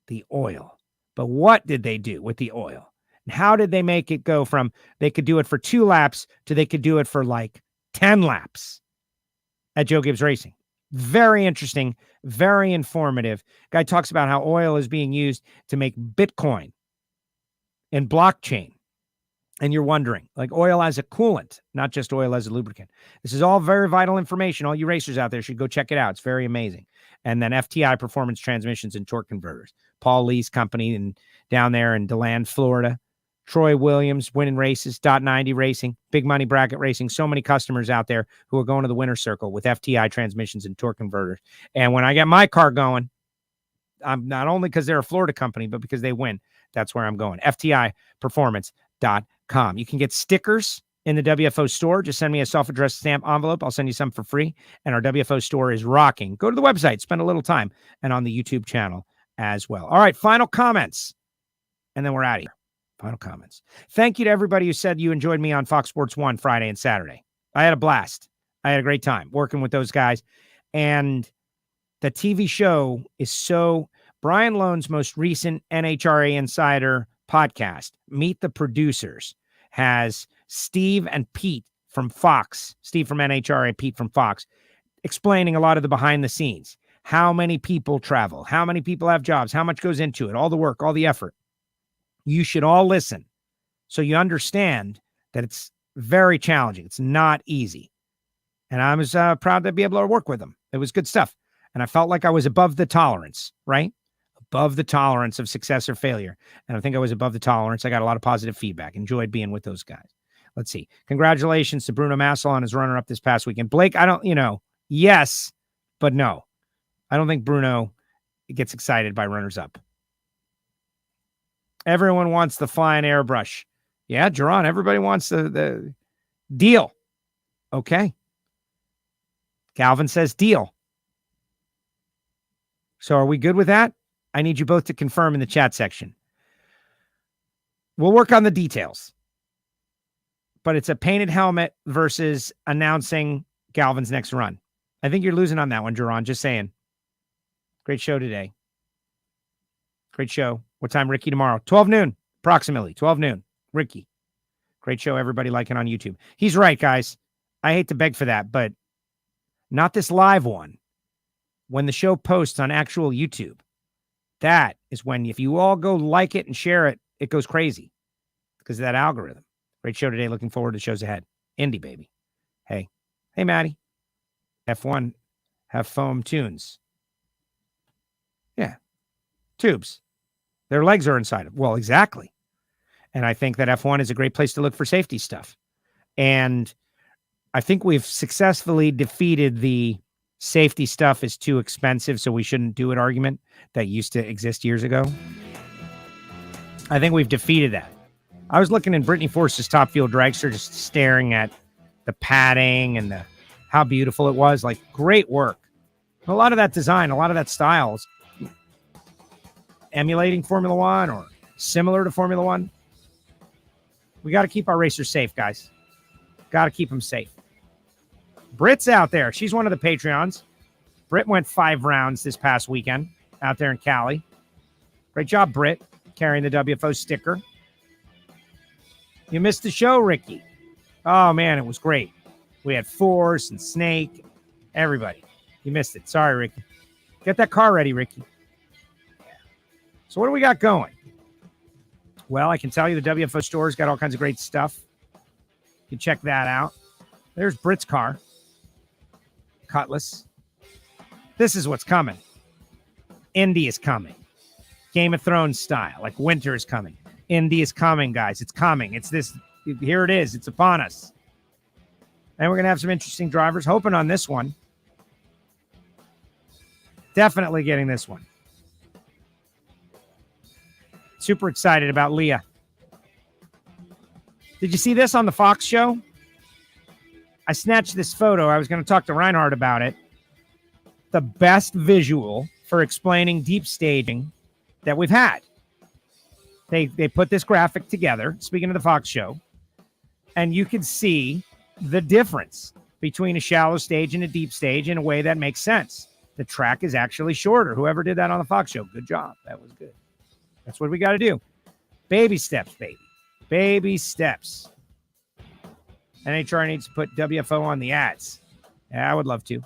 The oil. But what did they do with the oil? And how did they make it go from they could do it for 2 laps to they could do it for like 10 laps at Joe Gibbs Racing? Very interesting, very informative. Guy talks about how oil is being used to make Bitcoin and blockchain. And you're wondering, like oil as a coolant, not just oil as a lubricant. This is all very vital information. All you racers out there should go check it out. It's very amazing. And then FTI Performance Transmissions and Torque Converters. Paul Lee's company and down there in DeLand, Florida. Troy Williams winning races, .90 Racing, Big Money Bracket Racing. So many customers out there who are going to the winner's circle with FTI Transmissions and Torque Converters. And when I get my car going, I'm not only because they're a Florida company, but because they win. That's where I'm going. FTI Performance.com. You can get stickers in the WFO store. Just send me a self-addressed stamp envelope. I'll send you some for free. And our WFO store is rocking. Go to the website, spend a little time, and on the YouTube channel as well. All right, final comments, and then we're out of here. Final comments. Thank you to everybody who said you enjoyed me on Fox Sports 1 Friday and Saturday. I had a blast. I had a great time working with those guys. And the TV show is so... Brian Lone's most recent NHRA Insider podcast, Meet the Producers, has Steve and Pete from Fox, Steve from NHRA, Pete from Fox, explaining a lot of the behind the scenes. How many people travel, how many people have jobs, how much goes into it, all the work, all the effort. You should all listen so you understand that it's very challenging. It's not easy. And I was proud to be able to work with them. It was good stuff. And I felt like I was above the tolerance, right? Above the tolerance of success or failure. And I think I was above the tolerance. I got a lot of positive feedback. Enjoyed being with those guys. Let's see. Congratulations to Bruno Massel on his runner-up this past weekend. Blake, I don't, yes, but no. I don't think Bruno gets excited by runners-up. Everyone wants the flying airbrush. Yeah, Jerron, everybody wants the deal. Okay. Galvin says deal. So are we good with that? I need you both to confirm in the chat section. We'll work on the details. But it's a painted helmet versus announcing Galvin's next run. I think you're losing on that one, Jerron. Just saying. Great show today. Great show. What time, Ricky, tomorrow? 12 noon, approximately. 12 noon. Ricky. Great show, everybody liking on YouTube. He's right, guys. I hate to beg for that, but not this live one. When the show posts on actual YouTube, that is when, if you all go like it and share it, it goes crazy because of that algorithm. Great show today. Looking forward to shows ahead. Indy, baby. Hey, Maddie. F1 have foam tunes. Yeah. Tubes. Their legs are inside of. Well, exactly. And I think that F1 is a great place to look for safety stuff. And I think we've successfully defeated the safety stuff is too expensive, so we shouldn't do it argument that used to exist years ago. I think we've defeated that. I was looking in Brittany Force's Top Fuel Dragster, just staring at the padding and how beautiful it was. Like, great work. A lot of that design, a lot of that style is emulating Formula One or similar to Formula One. We got to keep our racers safe, guys. Got to keep them safe. Britt's out there. She's one of the Patreons. Britt went 5 rounds this past weekend out there in Cali. Great job, Britt, carrying the WFO sticker. You missed the show, Ricky. Oh, man, it was great. We had Force and Snake, everybody. You missed it. Sorry, Ricky. Get that car ready, Ricky. So what do we got going? Well, I can tell you the WFO store's got all kinds of great stuff. You can check that out. There's Britt's car. Cutlass. This is what's coming. Indy is coming. Game of Thrones style. Like winter is coming. Indy is coming, guys. It's coming. It's this. Here it is. It's upon us. And we're going to have some interesting drivers. Hoping on this one. Definitely getting this one. Super excited about Leah. Did you see this on the Fox show? I snatched this photo. I was going to talk to Reinhart about it. The best visual for explaining deep staging that we've had. They put this graphic together, speaking of the Fox show, and you can see the difference between a shallow stage and a deep stage in a way that makes sense. The track is actually shorter. Whoever did that on the Fox show, good job. That was good. That's what we got to do. Baby steps, baby. Baby steps. NHRA needs to put WFO on the ads. Yeah, I would love to.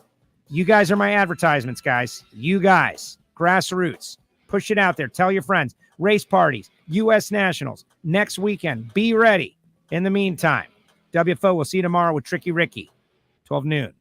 You guys are my advertisements, guys. You guys. Grassroots. Push it out there. Tell your friends. Race parties. U.S. Nationals. Next weekend. Be ready. In the meantime, WFO, we'll see you tomorrow with Tricky Ricky. 12 noon.